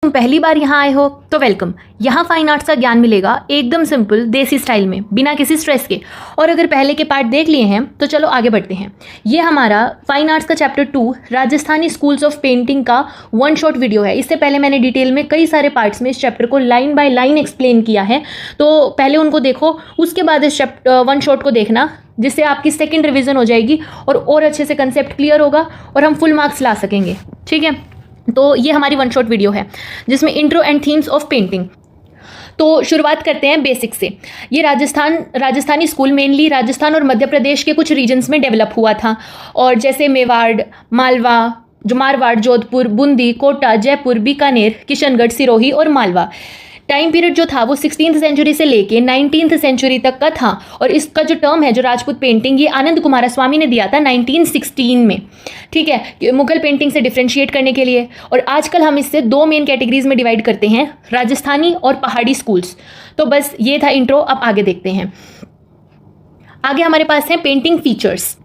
तुम पहली बार यहाँ आए हो तो वेलकम। यहाँ फाइन आर्ट्स का ज्ञान मिलेगा एकदम सिंपल देसी स्टाइल में, बिना किसी स्ट्रेस के। और अगर पहले के पार्ट देख लिए हैं तो चलो आगे बढ़ते हैं। ये हमारा फाइन आर्ट्स का chapter 2 Rajasthani schools of painting का वन शॉट वीडियो है। इससे पहले मैंने डिटेल में कई सारे पार्ट्स में इस चैप्टर को लाइन बाय लाइन एक्सप्लेन किया है, तो पहले उनको देखो, उसके बाद इस चैप्टर वन शॉट को देखना, जिससे आपकी सेकेंड रिविजन हो जाएगी और अच्छे से कंसेप्ट क्लियर होगा और हम फुल मार्क्स ला सकेंगे। ठीक है, तो ये हमारी वन शॉट वीडियो है जिसमें intro and themes of painting. तो शुरुआत करते हैं बेसिक से। ये राजस्थानी स्कूल मेनली राजस्थान और मध्य प्रदेश के कुछ रीजन्स में डेवलप हुआ था, और जैसे मेवाड़, मारवाड़, जोधपुर, बूंदी, कोटा, जयपुर, बीकानेर, किशनगढ़, सिरोही और मालवा। टाइम पीरियड जो था वो 16th सेंचुरी से लेके 19th सेंचुरी तक का था, और इसका जो टर्म है जो राजपूत पेंटिंग, ये आनंद कुमारस्वामी ने दिया था 1916 में। ठीक है, मुगल पेंटिंग से डिफ्रेंशिएट करने के लिए। और आजकल हम इससे दो मेन कैटेगरीज में डिवाइड करते हैं, राजस्थानी और पहाड़ी स्कूल्स। तो बस ये था इंट्रो, अब आगे देखते हैं। आगे हमारे पास है पेंटिंग फीचर्स,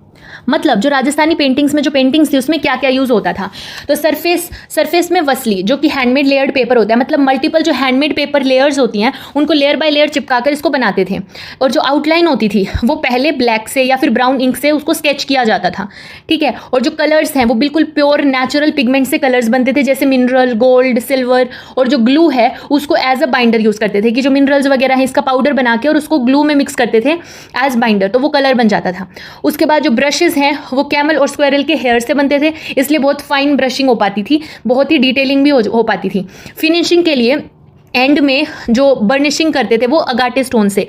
मतलब जो राजस्थानी पेंटिंग्स में जो पेंटिंग्स थी उसमें क्या क्या यूज होता था। तो सरफेस में वसली, जो कि हैंडमेड लेयर्ड पेपर होता है, मतलब मल्टीपल जो हैंडमेड पेपर लेयर्स होती हैं उनको लेयर बाय लेयर चिपकाकर इसको बनाते थे। और जो आउटलाइन होती थी वो पहले ब्लैक से या फिर ब्राउन इंक से उसको स्केच किया जाता था। ठीक है, और जो कलर्स हैं वो बिल्कुल प्योर नेचुरल पिगमेंट से कलर्स बनते थे, जैसे मिनरल, गोल्ड, सिल्वर। और जो ग्लू है उसको एज अ बाइंडर यूज करते थे, कि जो मिनरल्स वगैरह है इसका पाउडर बना के और उसको ग्लू में मिक्स करते थे एज बाइंडर, तो वो कलर बन जाता था। उसके बाद जो ब्रशेज हैं वो कैमल और स्क्वेरल के हेयर से बनते थे, इसलिए बहुत फाइन ब्रशिंग हो पाती थी, बहुत ही डिटेलिंग भी हो पाती थी। फिनिशिंग के लिए एंड में जो बर्निशिंग करते थे वो अगाटे स्टोन से,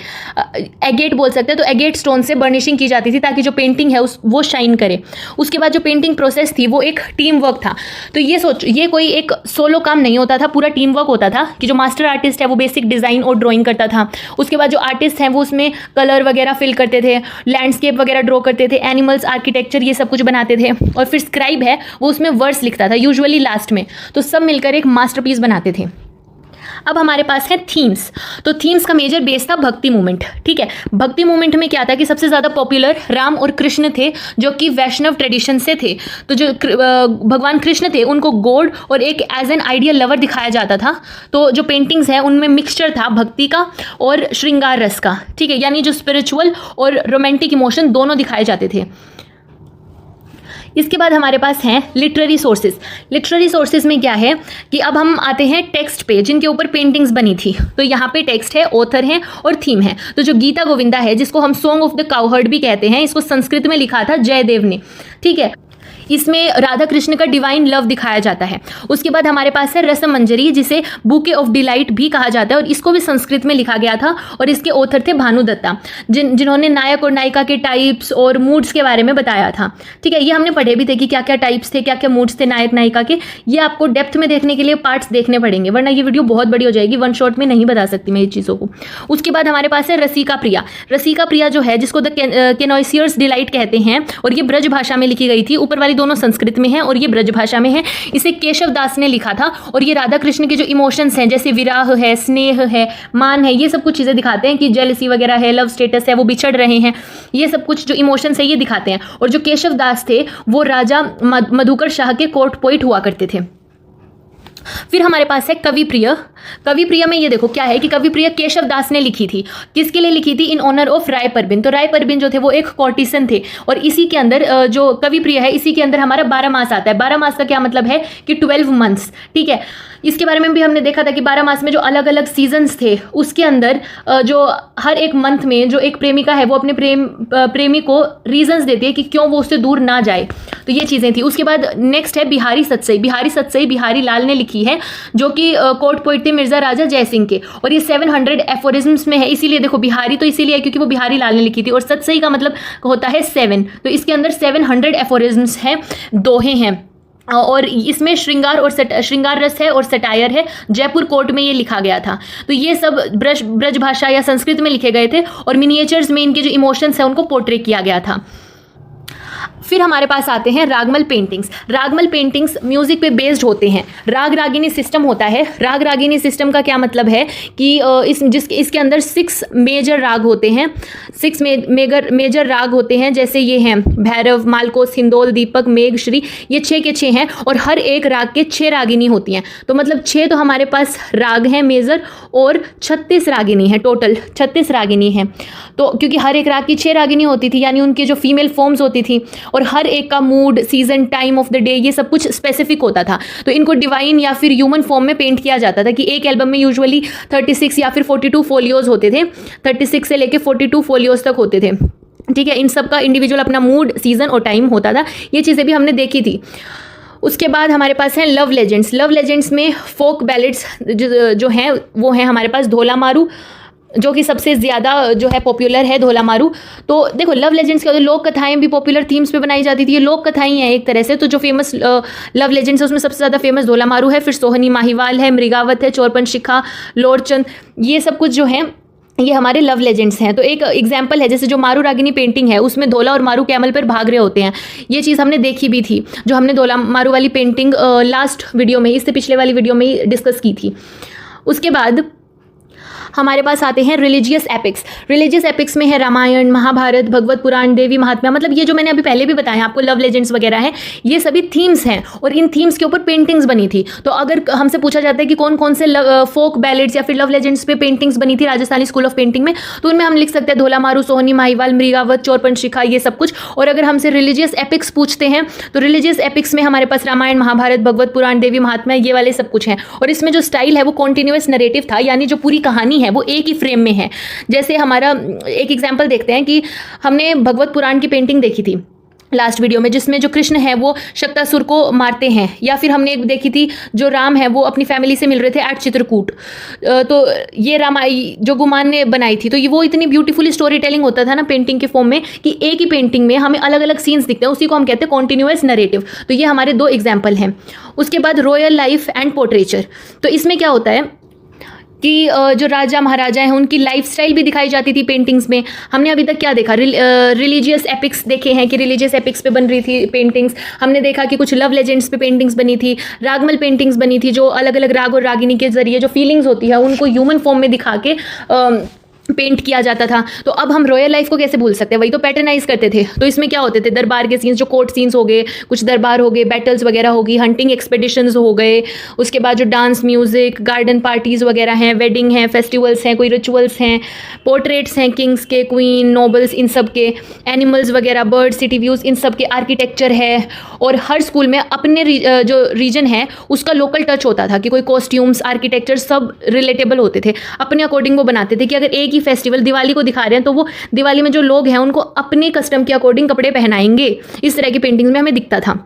एगेट बोल सकते हैं, तो एगेट स्टोन से बर्निशिंग की जाती थी ताकि जो पेंटिंग है वो शाइन करे। उसके बाद जो पेंटिंग प्रोसेस थी वो एक टीम वर्क था। तो ये कोई एक सोलो काम नहीं होता था, पूरा टीम वर्क होता था, कि जो मास्टर आर्टिस्ट है वो बेसिक डिज़ाइन और ड्राइंग करता था। उसके बाद जो आर्टिस्ट हैं वो उसमें कलर वगैरह फिल करते थे, लैंडस्केप वगैरह ड्रॉ करते थे, एनिमल्स, आर्किटेक्चर, ये सब कुछ बनाते थे। और फिर स्क्राइब है वो उसमें वर्स लिखता था, यूजुअली लास्ट में। तो सब मिलकर एक मास्टरपीस बनाते थे। अब हमारे पास है थीम्स। तो थीम्स का मेजर बेस था भक्ति मूवमेंट। ठीक है, भक्ति मूवमेंट में क्या था कि सबसे ज़्यादा पॉपुलर राम और कृष्ण थे, जो कि वैष्णव ट्रेडिशन से थे। तो जो भगवान कृष्ण थे उनको गॉड और एक एज एन आइडियल लवर दिखाया जाता था। तो जो पेंटिंग्स हैं उनमें मिक्सचर था भक्ति का और श्रृंगार रस का। ठीक है, यानी जो स्पिरिचुअल और रोमांटिक इमोशन दोनों दिखाए जाते थे। इसके बाद हमारे पास हैं लिटरेरी सोर्सेज। लिटरेरी सोर्सेज में क्या है कि अब हम आते हैं टेक्स्ट पे, जिनके ऊपर पेंटिंग्स बनी थी। तो यहाँ पे टेक्स्ट है, ऑथर है और थीम है। तो जो गीता गोविंदा है, जिसको हम सॉन्ग ऑफ द काउहर्ड भी कहते हैं, इसको संस्कृत में लिखा था जयदेव ने। ठीक है, इसमें राधा कृष्ण का डिवाइन लव दिखाया जाता है। उसके बाद हमारे पास है रसम मंजरी, जिसे बुके ऑफ डिलाइट भी कहा जाता है, और इसको भी संस्कृत में लिखा गया था। और इसके ऑथर थे भानुदत्ता, जिन्होंने नायक और नायिका के टाइप्स और मूड्स के बारे में बताया था। ठीक है, ये हमने पढ़े भी थे कि क्या क्या टाइप्स थे, क्या क्या मूड्स थे नायक नायिका के। ये आपको डेप्थ में देखने के लिए पार्ट्स देखने पड़ेंगे, वरना ये वीडियो बहुत बड़ी हो जाएगी, वन शॉट में नहीं बता सकती मैं ये चीज़ों को। उसके बाद हमारे पास है रसिका प्रिया। रसिका प्रिया जो है, जिसको द केनोसियर्स डिलाइट कहते हैं, और ये ब्रज भाषा में लिखी गई थी। ऊपर वाली दोनों संस्कृत में है और ये ब्रज भाषा में है। इसे केशव दास ने लिखा था, और ये राधा कृष्ण के जो इमोशंस हैं, जैसे विराह है, स्नेह है, मान है, ये सब कुछ चीज़ें दिखाते हैं कि जेलसी वगैरह है, लव स्टेटस है, वो बिछड़ रहे हैं, ये सब कुछ जो इमोशंस है ये दिखाते हैं। और जो केशव दास थे वो राजा मधुकर शाह के कोर्ट पोइट हुआ करते थे। फिर हमारे पास है कवि प्रिय। कवि प्रिय में ये देखो क्या है कि कवि प्रिय केशव दास ने लिखी थी। किसके लिए लिखी थी? इन ऑनर ऑफ राय परबिन। तो राय परबिन जो थे वो एक कॉर्टिसन थे, और इसी के अंदर जो कवि प्रिय है, इसी के अंदर हमारा 12 मास आता है। 12 मास का क्या मतलब है कि 12 मंथ्स। ठीक है, इसके बारे में भी हमने देखा था कि 12 मास में जो अलग अलग सीजन्स थे, उसके अंदर जो हर एक मंथ में जो एक प्रेमिका है वो अपने प्रेमी को रीजंस देती है कि क्यों वो उससे दूर ना जाए। तो ये चीज़ें थी। उसके बाद नेक्स्ट है बिहारी सतसई। बिहारी सतसई बिहारी लाल ने लिखी है, जो कि कोर्ट पोइट थे मिर्जा राजा जयसिंह के, और ये 700 एफोरिज्म्स में है। इसीलिए देखो बिहारी तो इसीलिए है क्योंकि वो बिहारी लाल ने लिखी थी, और सतसई का मतलब होता है 7। तो इसके अंदर 700 एफोरिज्म्स हैं, दोहे हैं, और इसमें श्रृंगार रस है और सटायर है। जयपुर कोर्ट में ये लिखा गया था। तो ये सब ब्रज भाषा या संस्कृत में लिखे गए थे, और मिनिएचर्स में इनके जो इमोशंस हैं उनको पोर्ट्रे किया गया था। फिर हमारे पास आते हैं Ragmal paintings. Ragmal paintings music पे बेस्ड होते हैं। राग रागिनी सिस्टम होता है। राग रागिनी सिस्टम का क्या मतलब है कि इसके अंदर 6 मेजर राग होते हैं। 6 मेजर राग होते हैं, जैसे ये हैं भैरव, मालकोस, हिंदोल, दीपक, मेघ, श्री। ये 6 के 6 हैं और हर एक राग के 6 रागिनी होती हैं। तो मतलब 6 तो हमारे पास राग हैं मेजर और 36 रागिनी है, टोटल 36 रागिनी है। तो क्योंकि हर एक राग की 6 रागिनी होती थी, यानी उनकी जो फीमेल फॉर्म्स होती थी, और हर एक का mood, season, time of the day, ये सब कुछ स्पेसिफिक होता था। तो इनको डिवाइन या फिर ह्यूमन फॉर्म में पेंट किया जाता था कि एक एल्बम में यूजुअली 36 या फिर 42 फोलियोज होते थे। 36 से लेके 42 फोलियोज तक होते थे। ठीक है, इन सब का इंडिविजुअल अपना मूड, सीजन और टाइम होता था। ये चीज़ें भी हमने देखी थी। उसके बाद हमारे पास हैं लव लेजेंड्स। लव लेजेंड्स में फोक बैलेड्स जो हैं वो हैं हमारे पास धोला मारू, जो कि सबसे ज़्यादा जो है पॉपुलर है धोला मारू। तो देखो, लव लेजेंड्स के लोक कथाएं भी पॉपुलर थीम्स पे बनाई जाती थी। ये लोक कथाएं हैं एक तरह से। तो जो फेमस लव लेजेंड्स है उसमें सबसे ज़्यादा फेमस धोला मारू है, फिर सोहनी माहीवाल है, मृगावत है, चोरपन शिखा, लोरचंद, ये सब कुछ जो है ये हमारे लव लेजेंड्स हैं। तो एक एग्जाम्पल है, जैसे जो मारू रागिनी पेंटिंग है उसमें धोला और मारू कैमल पर भाग रहे होते हैं। ये चीज़ हमने देखी भी थी, जो हमने धोला मारू वाली पेंटिंग लास्ट वीडियो में, इससे पिछले वाली वीडियो में ही डिस्कस की थी। उसके बाद हमारे पास आते हैं रिलीजियस एपिक्स। रिलीजियस एपिक्स में है रामायण, महाभारत, भगवत पुराण, देवी महात्म्य। मतलब ये जो मैंने अभी पहले भी बताया आपको, लव लेजेंड्स वगैरह हैं, ये सभी थीम्स हैं और इन थीम्स के ऊपर पेंटिंग्स बनी थी। तो अगर हमसे पूछा जाता है कि कौन कौन से फोक बैलेड्स या फिर लव लेजेंड्स पे पेंटिंग्स बनी थी राजस्थानी स्कूल ऑफ पेंटिंग में, तो उनमें हम लिख सकते हैं धोला मारू, सोहनी माहीवाल, मृगावत, चोरपन शिखा, ये सब कुछ। और अगर हमसे रिलीजियस एपिक्स पूछते हैं तो रिलीजियस एपिक्स में हमारे पास रामायण, महाभारत, भगवत पुराण, देवी महात्म्य, ये वाले सब कुछ हैं। और इसमें जो स्टाइल है वो कॉन्टिन्यूअस नरेटिव था, यानी जो पूरी कहानी है वो एक ही फ्रेम में है। जैसे हमारा एक एग्जांपल देखते हैं कि हमने भगवत पुराण की पेंटिंग देखी थी लास्ट वीडियो में, जिसमें जो कृष्ण है वो शक्तासुर को मारते हैं, या फिर हमने एक देखी थी जो राम है वो अपनी फैमिली से मिल रहे थे एट चित्रकूट। तो ये रामायण जो गुमान ने बनाई थी, तो ये वो इतनी ब्यूटीफुल स्टोरी टेलिंग होता था ना पेंटिंग के फॉर्म में, कि एक ही पेंटिंग में हमें अलग अलग सीन्स दिखते हैं, उसी को हम कहते हैं कॉन्टिन्यूअस नरेटिव। तो ये हमारे 2 एग्जाम्पल हैं। उसके बाद रॉयल लाइफ एंड पोर्ट्रेचर। तो इसमें क्या होता है कि जो राजा महाराजा हैं उनकी लाइफस्टाइल भी दिखाई जाती थी पेंटिंग्स में। हमने अभी तक क्या देखा, रिलीजियस एपिक्स देखे हैं कि रिलीजियस एपिक्स पे बन रही थी पेंटिंग्स। हमने देखा कि कुछ लव लेजेंड्स पे पेंटिंग्स बनी थी, रागमल पेंटिंग्स बनी थी, जो अलग अलग राग और रागिनी के जरिए जो फीलिंग्स होती है उनको ह्यूमन फॉर्म में दिखा के पेंट किया जाता था। तो अब हम रॉयल लाइफ को कैसे भूल सकते हैं, वही तो पैटर्नाइज करते थे। तो इसमें क्या होते थे, दरबार के सीन्स, जो कोर्ट सीन्स हो गए, कुछ दरबार हो गए, बैटल्स वगैरह हो गई, हंटिंग एक्सपेडिशंस हो गए, उसके बाद जो डांस, म्यूजिक, गार्डन पार्टीज वगैरह हैं, वेडिंग हैं, फेस्टिवल्स हैं, कोई रिचुअल्स हैं, पोर्ट्रेट्स हैं किंग्स के, क्वीन, नोबल्स, इन सब के, एनिमल्स वगैरह, बर्ड, सिटी व्यूज, इन सब के, आर्किटेक्चर है। और हर स्कूल में अपने जो रीजन है उसका लोकल टच होता था कि कोई कॉस्ट्यूम्स, आर्किटेक्चर सब रिलेटेबल होते थे, अपने अकॉर्डिंग वो बनाते थे। कि अगर एक ही फेस्टिवल दिवाली को दिखा रहे हैं तो वो दिवाली में जो लोग हैं उनको अपने कस्टम के अकॉर्डिंग कपड़े पहनाएंगे। इस तरह की पेंटिंग्स में हमें दिखता था।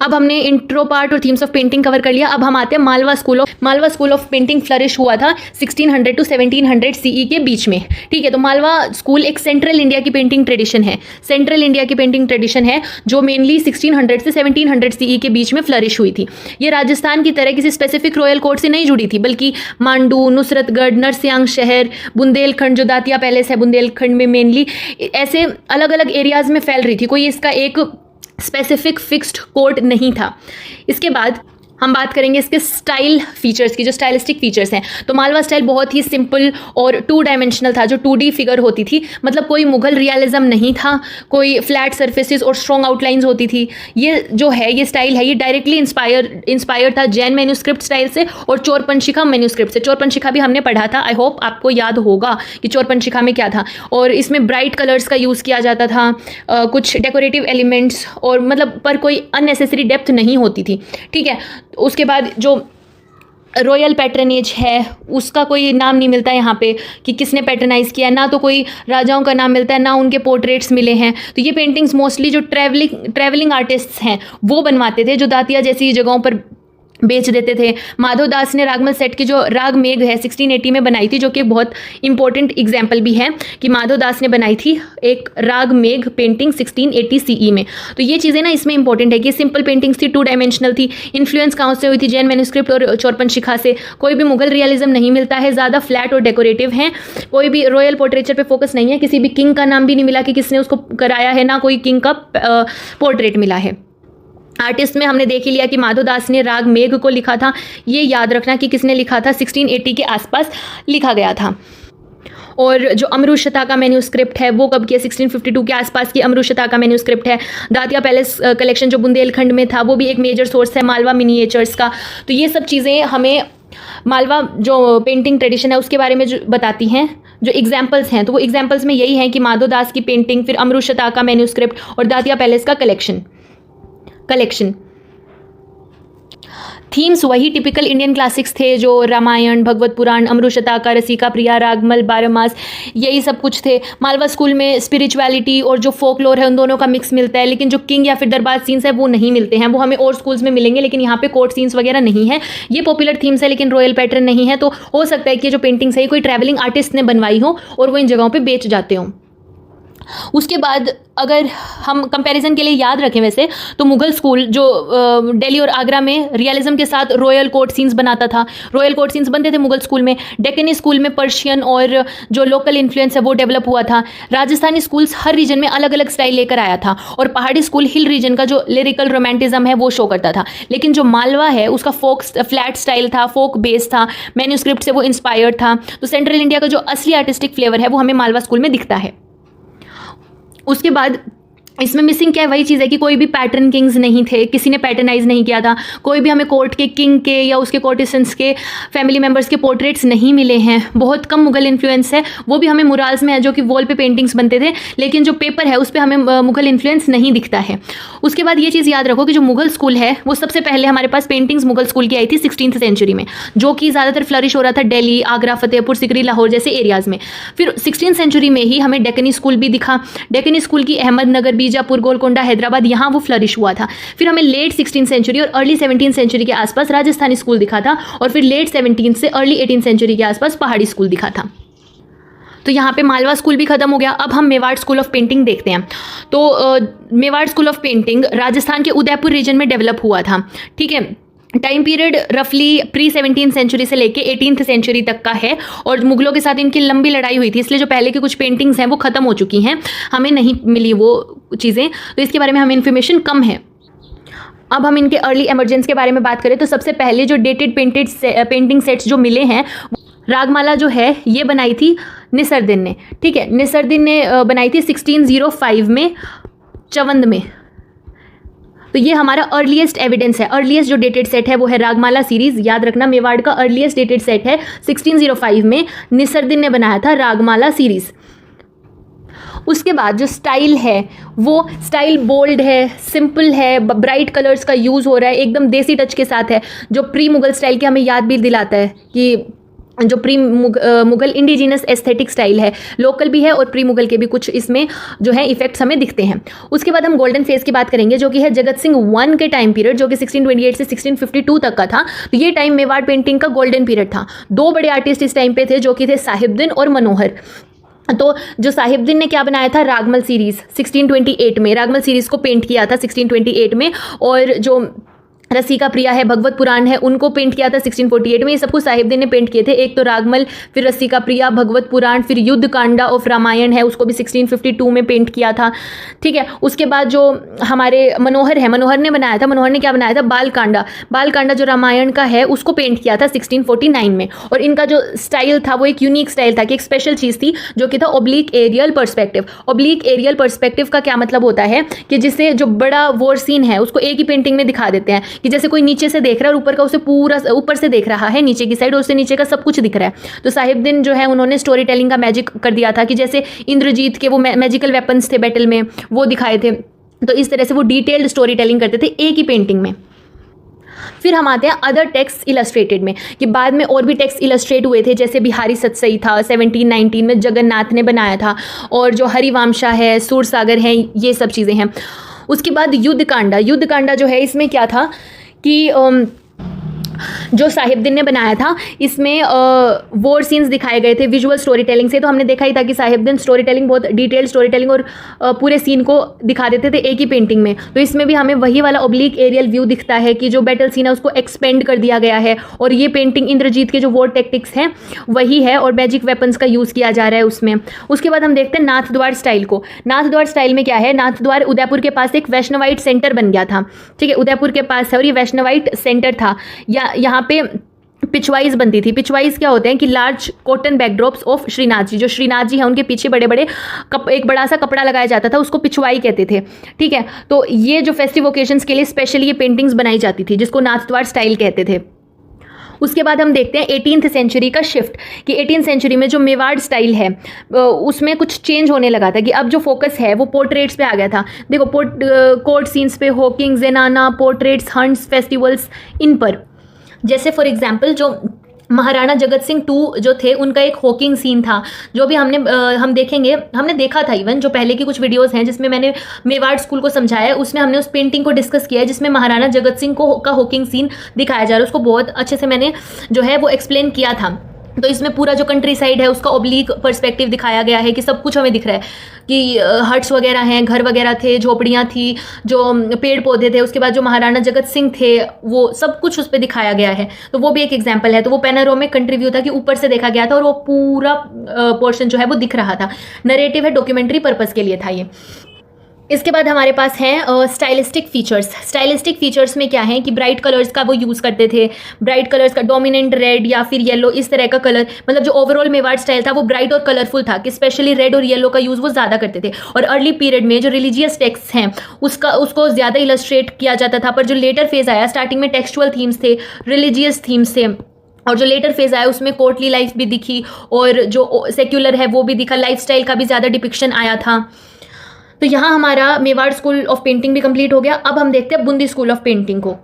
अब हमने इंट्रो पार्ट और थीम्स ऑफ पेंटिंग कवर कर लिया। अब हम आते हैं Malwa school of painting flourish हुआ था 1600 टू 1700 सीई के बीच में। ठीक है, तो मालवा स्कूल एक सेंट्रल इंडिया की पेंटिंग ट्रेडिशन है। सेंट्रल इंडिया की पेंटिंग ट्रेडिशन है जो मेनली 1600 से 1700 सीई के बीच में फ्लरिश हुई थी। ये राजस्थान की तरह किसी स्पेसिफिक रॉयल कोर्ट से नहीं जुड़ी थी, बल्कि मांडू, नुसरतगढ़, नरसियांग शहर, बुंदेलखंड जो दातिया पैलेस है बुंदेलखंड में, मेनली ऐसे अलग अलग एरियाज में फैल रही थी। कोई इसका एक स्पेसिफिक फिक्स्ड कोड नहीं था। इसके बाद हम बात करेंगे इसके स्टाइल फीचर्स की, जो स्टाइलिस्टिक फीचर्स हैं। तो मालवा स्टाइल बहुत ही सिंपल और 2 डायमेंशनल था, जो 2D फिगर होती थी। मतलब कोई मुगल रियलिज्म नहीं था, कोई फ्लैट सर्फेसिस और स्ट्रॉन्ग आउटलाइंस होती थी। ये जो है, ये स्टाइल है, ये डायरेक्टली इंस्पायर्ड था जैन मैन्यूस्क्रिप्ट स्टाइल से और चोरपनशिखा मैन्यूस्क्रिप्ट से। चोरपनशिखा भी हमने पढ़ा था, आई होप आपको याद होगा कि चोरपनशिखा में क्या था। और इसमें ब्राइट कलर्स का यूज़ किया जाता था, कुछ डेकोरेटिव एलिमेंट्स, और मतलब पर कोई अननेसेसरी डेप्थ नहीं होती थी। ठीक है, उसके बाद जो रॉयल पैटर्नेज है उसका कोई नाम नहीं मिलता यहाँ पे कि किसने पैटर्नाइज किया, ना तो कोई राजाओं का नाम मिलता है, ना उनके पोर्ट्रेट्स मिले हैं। तो ये पेंटिंग्स मोस्टली जो ट्रैवलिंग आर्टिस्ट्स हैं वो बनवाते थे, जो दातिया जैसी जगहों पर बेच देते थे। माधव दास ने रागमल सेट की जो राग मेघ है 1680 में बनाई थी, जो कि एक बहुत इंपॉर्टेंट एग्जाम्पल भी है कि माधव दास ने बनाई थी एक राग मेघ पेंटिंग 1680 CE में। तो ये चीज़ें ना इसमें इंपॉर्टेंट है कि सिंपल पेंटिंग्स थी, 2 डायमेंशनल थी। इन्फ्लुएंस कहाँ से हुई थी? जैन मैन्युस्क्रिप्ट और चौरपन शिखा से। कोई भी मुगल रियलिज्म नहीं मिलता है, ज़्यादा फ्लैट और डेकोरेटिव हैं। कोई भी रॉयल पोर्ट्रेचर पे फोकस नहीं है। किसी भी किंग का नाम भी नहीं मिला कि किसने उसको कराया है, ना कोई किंग का पोर्ट्रेट मिला है। आर्टिस्ट में हमने देख ही लिया कि माधव दास ने राग मेघ को लिखा था। ये याद रखना कि किसने लिखा था, 1680 के आसपास लिखा गया था। और जो अमरुशता का मैन्यूस्क्रिप्ट है वो कब किया? 1652 के आसपास की अमरुशता का मैन्यूस्क्रिप्ट है। दातिया पैलेस कलेक्शन जो बुंदेलखंड में था वो भी एक मेजर सोर्स है मालवा मिनिएचर्स का। तो ये सब चीज़ें हमें मालवा जो पेंटिंग ट्रेडिशन है उसके बारे में जो बताती हैं, जो एग्जाम्पल्स हैं। तो वो एग्जाम्पल्स में यही हैं कि माधव दास की पेंटिंग, फिर अमरुशता का मैन्यूस्क्रिप्ट और दातिया पैलेस का कलेक्शन। थीम्स वही टिपिकल इंडियन क्लासिक्स थे जो रामायण, भगवत पुराण, अमरुशता का, रसिका प्रिया, रागमल, बारहमास, यही सब कुछ थे। मालवा स्कूल में स्पिरिचुअलिटी और जो फोकलोर है उन दोनों का मिक्स मिलता है, लेकिन जो किंग या फिर दरबार सीन्स है वो नहीं मिलते हैं। वो हमें और स्कूल्स में मिलेंगे, लेकिन यहाँ पे कोर्ट सीन्स वगैरह नहीं है। ये पॉपुलर थीम्स है लेकिन रॉयल पैटर्न नहीं है। तो हो सकता है कि जो पेंटिंग्स है कोई ट्रैवलिंग आर्टिस्ट ने बनवाई हो और वो इन जगहों पर बेच जाते हों। उसके बाद अगर हम कंपैरिजन के लिए याद रखें वैसे तो मुगल स्कूल जो दिल्ली और आगरा में रियलिज्म के साथ रॉयल कोर्ट सीन्स बनाता था। रॉयल कोर्ट सीन्स बनते थे मुगल स्कूल में। डेक्कनी स्कूल में पर्शियन और जो लोकल इन्फ्लुएंस है वो डेवलप हुआ था। राजस्थानी स्कूल्स हर रीजन में अलग अलग स्टाइल लेकर आया था और पहाड़ी स्कूल हिल रीजन का जो लिरिकल रोमांटिज्म है वो शो करता था। लेकिन जो मालवा है उसका फोक फ्लैट स्टाइल था, फोक बेस था, मैन्यूस्क्रिप्ट से वो इंस्पायर्ड था। तो सेंट्रल इंडिया का जो असली आर्टिस्टिक फ्लेवर है वो हमें मालवा स्कूल में दिखता है। उसके बाद इसमें मिसिंग क्या है? वही चीज़ है कि कोई भी पैटर्न किंग्स नहीं थे, किसी ने पैटर्नाइज नहीं किया था। कोई भी हमें कोर्ट के किंग के या उसके कोर्टिसंस के फैमिली मेंबर्स के पोर्ट्रेट्स नहीं मिले हैं। बहुत कम मुगल इन्फ्लुएंस है, वो भी हमें मुराल्स में है जो कि वॉल पे पेंटिंग्स बनते थे, लेकिन जो पेपर है उस पर हमें मुगल इन्फ्लुएंस नहीं दिखता है। उसके बाद ये चीज़ याद रखो कि जो मुगल स्कूल है वो सबसे पहले हमारे पास पेंटिंग्स मुगल स्कूल की आई थी 16th सेंचुरी में, जो कि ज़्यादातर फ्लरिश हो रहा था दिल्ली, आगरा, फतेहपुर सिकरी, लाहौर जैसे एरियाज़ में। फिर 16th सेंचुरी में ही हमें डेक्कनी स्कूल भी दिखा। डेक्कनी स्कूल की अहमदनगर, बीजापुर, गोलकोंडा, हैदराबाद, यहाँ वो फ्लरिश हुआ था। फिर हमें लेट 16th सेंचुरी और अर्ली 17th सेंचुरी के आसपास राजस्थानी स्कूल दिखा था और फिर लेट 17th से अर्ली 18th सेंचुरी के आसपास पहाड़ी स्कूल दिखा था। तो यहाँ पे मालवा स्कूल भी खत्म हो गया। अब हम मेवाड़ स्कूल ऑफ पेंटिंग देखते हैं। तो Mewar school of painting Rajasthan के उदयपुर रीजन में डेवलप हुआ था। ठीक है, टाइम पीरियड रफली प्री 17th सेंचुरी से लेके 18th सेंचुरी तक का है और मुगलों के साथ इनकी लंबी लड़ाई हुई थी, इसलिए जो पहले की कुछ पेंटिंग्स हैं वो खत्म हो चुकी हैं, हमें नहीं मिली वो चीज़ें, तो इसके बारे में हमें इन्फॉर्मेशन कम है। अब हम इनके अर्ली एमरजेंस के बारे में बात करें तो सबसे पहले जो डेटेड पेंटिंग सेट्स जो मिले हैं, रागमाला जो है ये बनाई थी निसरदिन ने। ठीक है, निसरदिन ने बनाई थी 1605 में चवंद में। तो ये हमारा अर्लीस्ट एविडेंस है। अर्लीस्ट जो डेटेड सेट है वो है रागमाला सीरीज। याद रखना, मेवाड़ का अर्लीस्ट डेटेड सेट है 1605 में निसरदिन ने बनाया था रागमाला सीरीज। उसके बाद जो स्टाइल है वो स्टाइल बोल्ड है, सिंपल है, ब्राइट कलर्स का यूज़ हो रहा है, एकदम देसी टच के साथ है, जो प्री मुगल स्टाइल के हमें याद भी दिलाता है कि जो pre Mughal indigenous aesthetic style है, लोकल भी है और प्री मुगल के भी कुछ इसमें जो है इफेक्ट्स हमें दिखते हैं। उसके बाद हम गोल्डन फेज की बात करेंगे जो कि है जगत सिंह 1 के टाइम पीरियड, जो कि 1628 से 1652 तक का था। तो ये टाइम मेवाड़ पेंटिंग का गोल्डन पीरियड था। 2 बड़े आर्टिस्ट इस टाइम पे थे जो कि थे साहिबदीन और मनोहर। तो जो साहिबदीन ने क्या बनाया था, रागमल सीरीज 1628 में, रागमल सीरीज को पेंट किया था 1628 में, और जो रसिका प्रिया है, भगवत पुराण है, उनको पेंट किया था 1648 में। ये सब कुछ साहिबदीन ने पेंट किए थे। एक तो रागमल, फिर रसिका प्रिया, भगवत पुराण, फिर युद्ध कांडा ऑफ रामायण है, उसको भी 1652 में पेंट किया था। ठीक है, उसके बाद जो हमारे मनोहर है, मनोहर ने बनाया था, मनोहर ने क्या बनाया था, बालकांडा। बालकांडा जो रामायण का है उसको पेंट किया था 1649 में। और इनका जो स्टाइल था वो एक यूनिक स्टाइल था कि एक स्पेशल चीज़ थी जो कि था oblique aerial perspective. Oblique aerial perspective का क्या मतलब होता है कि जिससे जो बड़ा वॉर सीन है उसको एक ही पेंटिंग में दिखा देते हैं, कि जैसे कोई नीचे से देख रहा है और ऊपर का उसे पूरा ऊपर से देख रहा है, नीचे की साइड, और उससे नीचे का सब कुछ दिख रहा है। तो साहिबदीन जो है उन्होंने स्टोरी टेलिंग का मैजिक कर दिया था कि जैसे इंद्रजीत के वो मैजिकल वेपन्स थे बैटल में, वो दिखाए थे। तो इस तरह से वो डिटेल्ड स्टोरी टेलिंग करते थे एक ही पेंटिंग में। फिर हम आते हैं अदर टेक्स्ट इलस्ट्रेटेड में, कि बाद में और भी टेक्स्ट इलस्ट्रेट हुए थे, जैसे बिहारी सतसई था 1719 में, जगन्नाथ ने बनाया था, और जो हरिवामशा है, सूरसागर है, ये सब चीज़ें हैं। उसके बाद युद्ध कांडा। युद्ध कांडा जो है इसमें क्या था कि जो साहिबदीन ने बनाया था, इसमें वॉर सीन्स दिखाए गए थे विजुअल स्टोरी टेलिंग से। तो हमने देखा ही था कि साहिबदीन स्टोरी टेलिंग, बहुत डिटेल्ड स्टोरी टेलिंग और पूरे सीन को दिखा देते थे एक ही पेंटिंग में। तो इसमें भी हमें वही वाला ऑब्लिक एरियल व्यू दिखता है कि जो बैटल सीन है उसको एक्सपेंड कर दिया गया है, और ये पेंटिंग इंद्रजीत के जो वॉर टैक्टिक्स हैं वही है, और मैजिक वेपन्स का यूज़ किया जा रहा है उसमें। उसके बाद हम देखते हैं नाथद्वार स्टाइल को। नाथद्वार स्टाइल में क्या है, नाथद्वार उदयपुर के पास एक वैष्णवाइट सेंटर बन गया था, ठीक है, उदयपुर के पास है और ये वैष्णवाइट सेंटर था। यहाँ पे पिचवाइज बनती थी। पिचवाइज क्या होते हैं कि large cotton backdrops of Shrinath ji, जो श्रीनाथ जी हैं उनके पीछे बड़े बड़े एक बड़ा सा कपड़ा लगाया जाता था, उसको पिचवाई कहते थे, ठीक है। तो ये जो फेस्टिव ओकेजन्स के लिए स्पेशली ये पेंटिंग्स बनाई जाती थी, जिसको नाथद्वार स्टाइल कहते थे। उसके बाद हम देखते हैं 18th सेंचुरी का शिफ्ट, कि 18th सेंचुरी में जो मेवाड़ स्टाइल है उसमें कुछ चेंज होने लगा था, कि अब जो फोकस है वो पोर्ट्रेट्स पे आ गया था। देखो कोर्ट सीन्स पे, हॉकिंग, जेनाना, पोर्ट्रेट्स, हंट्स, फेस्टिवल्स, इन पर। जैसे फॉर एग्जाम्पल जो महाराणा जगत सिंह 2 जो थे उनका एक हॉकिंग सीन था, जो भी हम देखेंगे, हमने देखा था इवन जो पहले की कुछ वीडियोस हैं जिसमें मैंने मेवाड़ स्कूल को समझाया है, उसमें हमने उस पेंटिंग को डिस्कस किया है जिसमें महाराणा जगत सिंह का हॉकिंग सीन दिखाया जा रहा है। उसको बहुत अच्छे से मैंने जो है वो एक्सप्लेन किया था। तो इसमें पूरा जो कंट्री साइड है उसका ऑब्लिक पर्सपेक्टिव दिखाया गया है, कि सब कुछ हमें दिख रहा है, कि हट्स वगैरह हैं, घर वगैरह थे, झोपड़ियाँ थी, जो पेड़ पौधे थे। उसके बाद जो महाराणा जगत सिंह थे वो सब कुछ उस पर दिखाया गया है। तो वो भी एक एग्जाम्पल है। तो वो पैनोरामिक कंट्री व्यू था, कि ऊपर से देखा गया था और वो पूरा पोर्शन जो है वो दिख रहा था। नरेटिव है, डॉक्यूमेंट्री पर्पज़ के लिए था ये। इसके बाद हमारे पास हैं स्टाइलिस्टिक फीचर्स। स्टाइलिस्टिक फीचर्स में क्या है कि ब्राइट कलर्स का वो यूज़ करते थे, ब्राइट कलर्स का, डोमिनेंट रेड या फिर येलो, इस तरह का कलर। मतलब जो ओवरऑल मेवाड़ स्टाइल था वो ब्राइट और कलरफुल था, कि स्पेशली रेड और येलो का यूज़ वो ज़्यादा करते थे। और अर्ली पीरियड में जो रिलीजियस टेक्स्ट हैं उसको ज़्यादा इलस्ट्रेट किया जाता था। पर जो लेटर फेज आया, स्टार्टिंग में टेक्सचुअल थीम्स थे, रिलीजियस थीम्स थे, और जो लेटर फेज आया उसमें कोर्टली लाइफ भी दिखी, और जो सेक्युलर है वो भी दिखा, लाइफस्टाइल का भी ज़्यादा डिपिक्शन आया था। तो यहाँ हमारा मेवाड़ स्कूल ऑफ पेंटिंग भी कंप्लीट हो गया। अब हम देखते हैं बूंदी स्कूल ऑफ पेंटिंग को।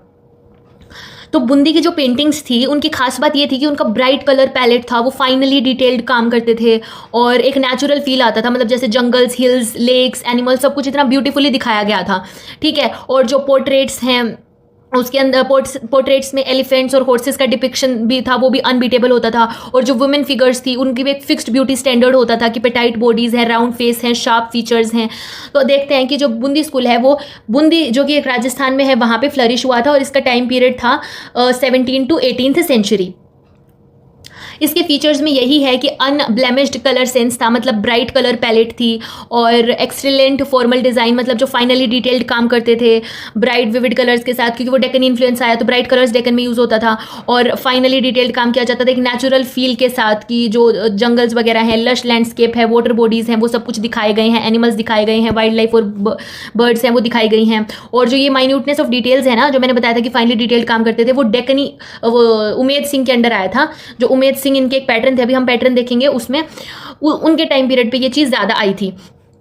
तो बूंदी की जो पेंटिंग्स थी उनकी खास बात ये थी कि उनका ब्राइट कलर पैलेट था, वो फाइनली डिटेल्ड काम करते थे और एक नेचुरल फील आता था। मतलब जैसे जंगल्स, हिल्स, लेक्स, एनिमल्स, सब कुछ इतना ब्यूटीफुली दिखाया गया था, ठीक है। और जो पोर्ट्रेट्स हैं उसके अंदर पोर्ट्रेट्स में एलिफेंट्स और हॉर्सेस का डिपिक्शन भी था, वो भी अनबीटेबल होता था। और जो वुमेन फिगर्स थी उनकी भी एक फिक्स्ड ब्यूटी स्टैंडर्ड होता था, कि पेटाइट बॉडीज़ हैं, राउंड फेस हैं, शार्प फीचर्स हैं। तो देखते हैं कि जो बूंदी स्कूल है वो बूंदी जो कि एक राजस्थान में है वहाँ पे फ्लरिश हुआ था, और इसका टाइम पीरियड था 17 to 18th सेंचुरी। इसके फीचर्स में यही है कि अनब्लेमिश्ड कलर सेंस था, मतलब ब्राइट कलर पैलेट थी, और एक्सलेंट फॉर्मल डिज़ाइन, मतलब जो फाइनली डिटेल्ड काम करते थे ब्राइट विविड कलर्स के साथ, क्योंकि वो डेक्कन इन्फ्लुएंस आया तो ब्राइट कलर्स डेक्कन में यूज़ होता था। और फाइनली डिटेल्ड काम किया जाता था एक नेचुरल फील के साथ, कि जो जंगल्स वगैरह हैं, लश लैंडस्केप है, वाटर बॉडीज़ हैं, वो सब कुछ दिखाए गए हैं, एनिमल्स दिखाए गए हैं, वाइल्ड लाइफ और बर्ड्स हैं वो दिखाई गई हैं। और जो ये माइन्यूटनेस ऑफ डिटेल्स है ना, जो मैंने बताया था कि फाइनली डिटेल्ड काम करते थे, वो डेक्कनी उमेद सिंह के अंडर आया था। जो उमेद सिंह इनके एक पैटर्न थे, अभी हम पैटर्न देखेंगे, उसमें उनके टाइम पीरियड पे ये चीज़ ज़्यादा आई थी।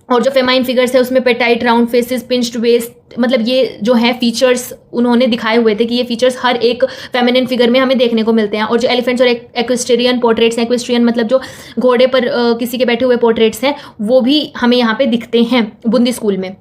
और जो फेमाइन फिगर्स है उसमें petite, round faces, pinched waist, मतलब ये जो है फीचर्स उन्होंने दिखाए हुए थे, कि ये फीचर्स हर एक फेमिनिन फिगर में हमें देखने को मिलते हैं। और जो एलिफेंट्स और एक्वेस्ट्रियन पोर्ट्रेट्स हैं, एक्वेस्ट्रियन मतलब जो घोड़े पर किसी के बैठे हुए पोर्ट्रेट्स हैं, वो भी हमें यहाँ पे दिखते हैं बूंदी स्कूल में।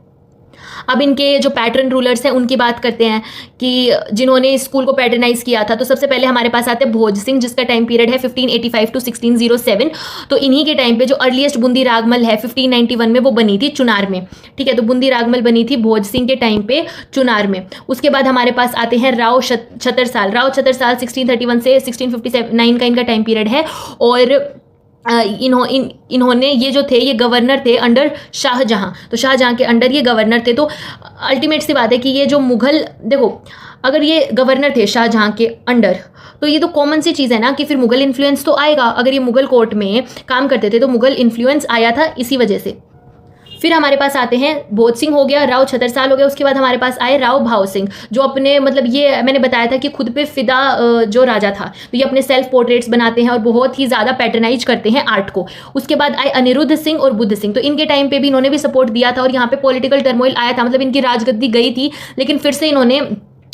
अब इनके जो पैटर्न रूलर्स हैं उनकी बात करते हैं, कि जिन्होंने इस स्कूल को पैटर्नाइज किया था। तो सबसे पहले हमारे पास आते हैं भोज सिंह, जिसका टाइम पीरियड है 1585 to 1607। तो इन्हीं के टाइम पे जो अर्लीस्ट बूंदी रागमल है 1591 में वो बनी थी चुनार में, ठीक है। तो बूंदी रागमल बनी थी भोज सिंह के टाइम पे चुनार में। उसके बाद हमारे पास आते हैं राव छतरसाल। राव छतरसाल 1631 से 1659 का इनका टाइम पीरियड है। और इन्होंने ये जो थे ये गवर्नर थे अंडर शाहजहां। तो शाहजहां के अंडर ये गवर्नर थे। तो अल्टीमेट सी बात है कि ये जो मुगल, देखो अगर ये गवर्नर थे शाहजहां के अंडर, तो ये तो कॉमन सी चीज़ है ना कि फिर मुगल इन्फ्लुएंस तो आएगा। अगर ये मुगल कोर्ट में काम करते थे तो मुगल इन्फ्लुएंस आया था इसी वजह से। फिर हमारे पास आते हैं भोज सिंह हो गया, राव छतरसाल हो गया। उसके बाद हमारे पास आए राव भाव सिंह, जो अपने मतलब ये मैंने बताया था कि खुद पे फिदा जो राजा था, तो ये अपने सेल्फ पोर्ट्रेट्स बनाते हैं और बहुत ही ज़्यादा पैटर्नाइज करते हैं आर्ट को। उसके बाद आए अनिरुद्ध सिंह और बुद्ध सिंह। तो इनके टाइम पे भी इन्होंने भी सपोर्ट दिया था और यहाँ पे पॉलिटिकल टर्मोइल आया था, मतलब इनकी राजगद्दी गई थी, लेकिन फिर से इन्होंने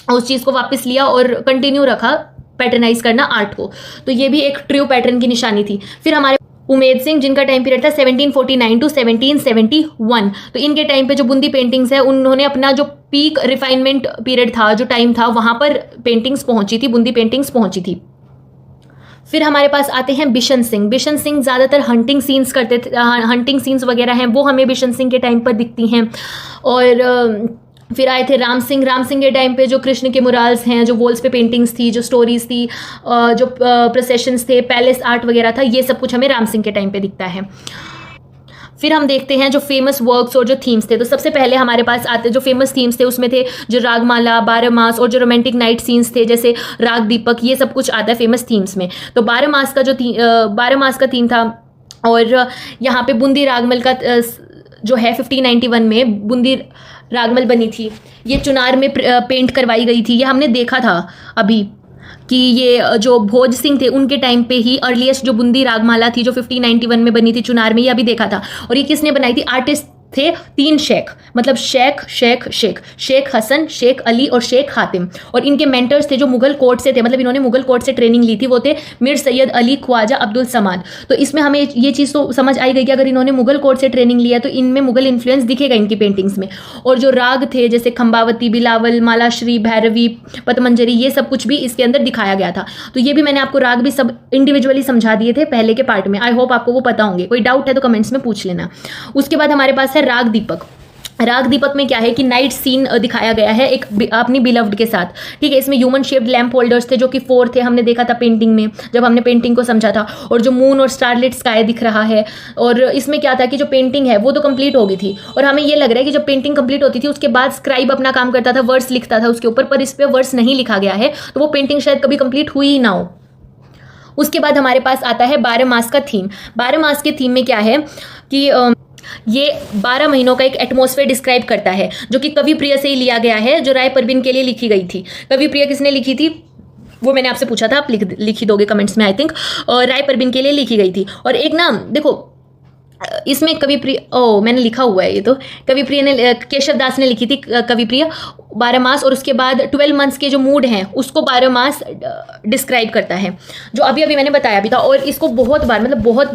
उस चीज़ को वापस लिया और कंटिन्यू रखा पैटर्नाइज करना आर्ट को। तो ये भी एक ट्रू पैटर्न की निशानी थी। फिर हमारे उमेद सिंह, जिनका टाइम पीरियड था 1749 टू 1771। तो इनके टाइम पे जो बूंदी पेंटिंग्स है, उन्होंने अपना जो पीक रिफाइनमेंट पीरियड था, जो टाइम था, वहाँ पर पेंटिंग्स पहुँची थी, बूंदी पेंटिंग्स पहुँची थी। फिर हमारे पास आते हैं बिशन सिंह। बिशन सिंह ज़्यादातर हंटिंग सीन्स करते थे, हंटिंग सीन्स वगैरह हैं वो हमें बिशन सिंह के टाइम पर दिखती हैं। और फिर आए थे राम सिंह। राम सिंह के टाइम पे जो कृष्ण के मुराल्स हैं, जो वॉल्स पे पेंटिंग्स थी, जो स्टोरीज थी, जो प्रोसेशंस थे, पैलेस आर्ट वगैरह था, ये सब कुछ हमें राम सिंह के टाइम पे दिखता है। फिर हम देखते हैं जो फेमस वर्क्स और जो थीम्स थे। तो सबसे पहले हमारे पास आते जो फेमस थीम्स थे, उसमें थे जो रागमाला, 12 मास और जो रोमांटिक नाइट सीन्स थे जैसे राग दीपक, ये सब कुछ आता है फेमस थीम्स में। तो 12 मास का थीम था। और यहाँ पे बूंदी रागमल का जो है 1591 में बूंदी रागमल बनी थी। ये चुनार में पेंट करवाई गई थी। ये हमने देखा था अभी कि ये जो भोज सिंह थे उनके टाइम पे ही अर्लीस्ट जो बूंदी रागमाला थी जो 1591 में बनी थी चुनार में, ये अभी देखा था। और ये किसने बनाई थी? आर्टिस्ट थे 3 शेख, मतलब शेख हसन, शेख अली और शेख हातिम। और इनके मेंटर्स थे जो मुगल कोर्ट से थे, मतलब इन्होंने मुगल कोर्ट से ट्रेनिंग ली थी, वो थे मीर सैयद अली ख्वाजा अब्दुल समाद। तो इसमें हमें ये चीज़ तो समझ आई गई कि अगर इन्होंने मुगल कोर्ट से ट्रेनिंग लिया तो इनमें मुगल इन्फ्लुएंस दिखेगा इनकी पेंटिंग्स में। और जो राग थे जैसे खंबावती, बिलावल, मालाश्री, भैरवी, पतमंजरी, ये सब कुछ भी इसके अंदर दिखाया गया था। तो ये भी मैंने आपको राग भी सब इंडिविजुअली समझा दिए थे पहले के पार्ट में। आई होप आपको वो पता होंगे। कोई डाउट है तो कमेंट्स में पूछ लेना। उसके बाद हमारे पास राग दीपक। राग दीपक में क्या है कि नाइट सीन दिखाया गया है एक अपनी बिलव्ड के साथ, ठीक है। इसमें ह्यूमन शेप्ड लैम्प होल्डर्स थे जो कि 4 थे, हमने देखा था पेंटिंग में जब हमने पेंटिंग को समझा था। और जो मून और स्टारलिट स्काई दिख रहा है। और इसमें क्या था कि जो पेंटिंग है वो तो कंप्लीट हो गई थी, और हमें ये लग रहा है कि जब पेंटिंग कंप्लीट होती थी उसके बाद स्क्राइब अपना काम करता था, वर्स लिखता था उसके ऊपर, पर इस पर वर्स नहीं लिखा गया है, तो वो पेंटिंग शायद कभी कंप्लीट हुई ही ना हो। उसके बाद हमारे पास आता है 12 मास का थीम। 12 मास के थीम में क्या है कि ये 12 महीनों का एक एटमॉस्फेयर डिस्क्राइब करता है, जो कि कवि प्रिय से ही लिया गया है, जो राय परवीन के लिए लिखी गई थी। कवि प्रिय किसने लिखी थी वो मैंने आपसे पूछा था, आप लिखी दोगे कमेंट्स में आई थिंक। राय परवीन के लिए लिखी गई थी। और एक नाम देखो इसमें कविप्रिय, मैंने लिखा हुआ है ये तो, कविप्रिय ने, केशव दास ने लिखी थी कविप्रिय 12 मास। और उसके बाद 12 मंथ्स के जो मूड हैं उसको 12 मास डिस्क्राइब करता है, जो अभी अभी मैंने बताया भी था। और इसको बहुत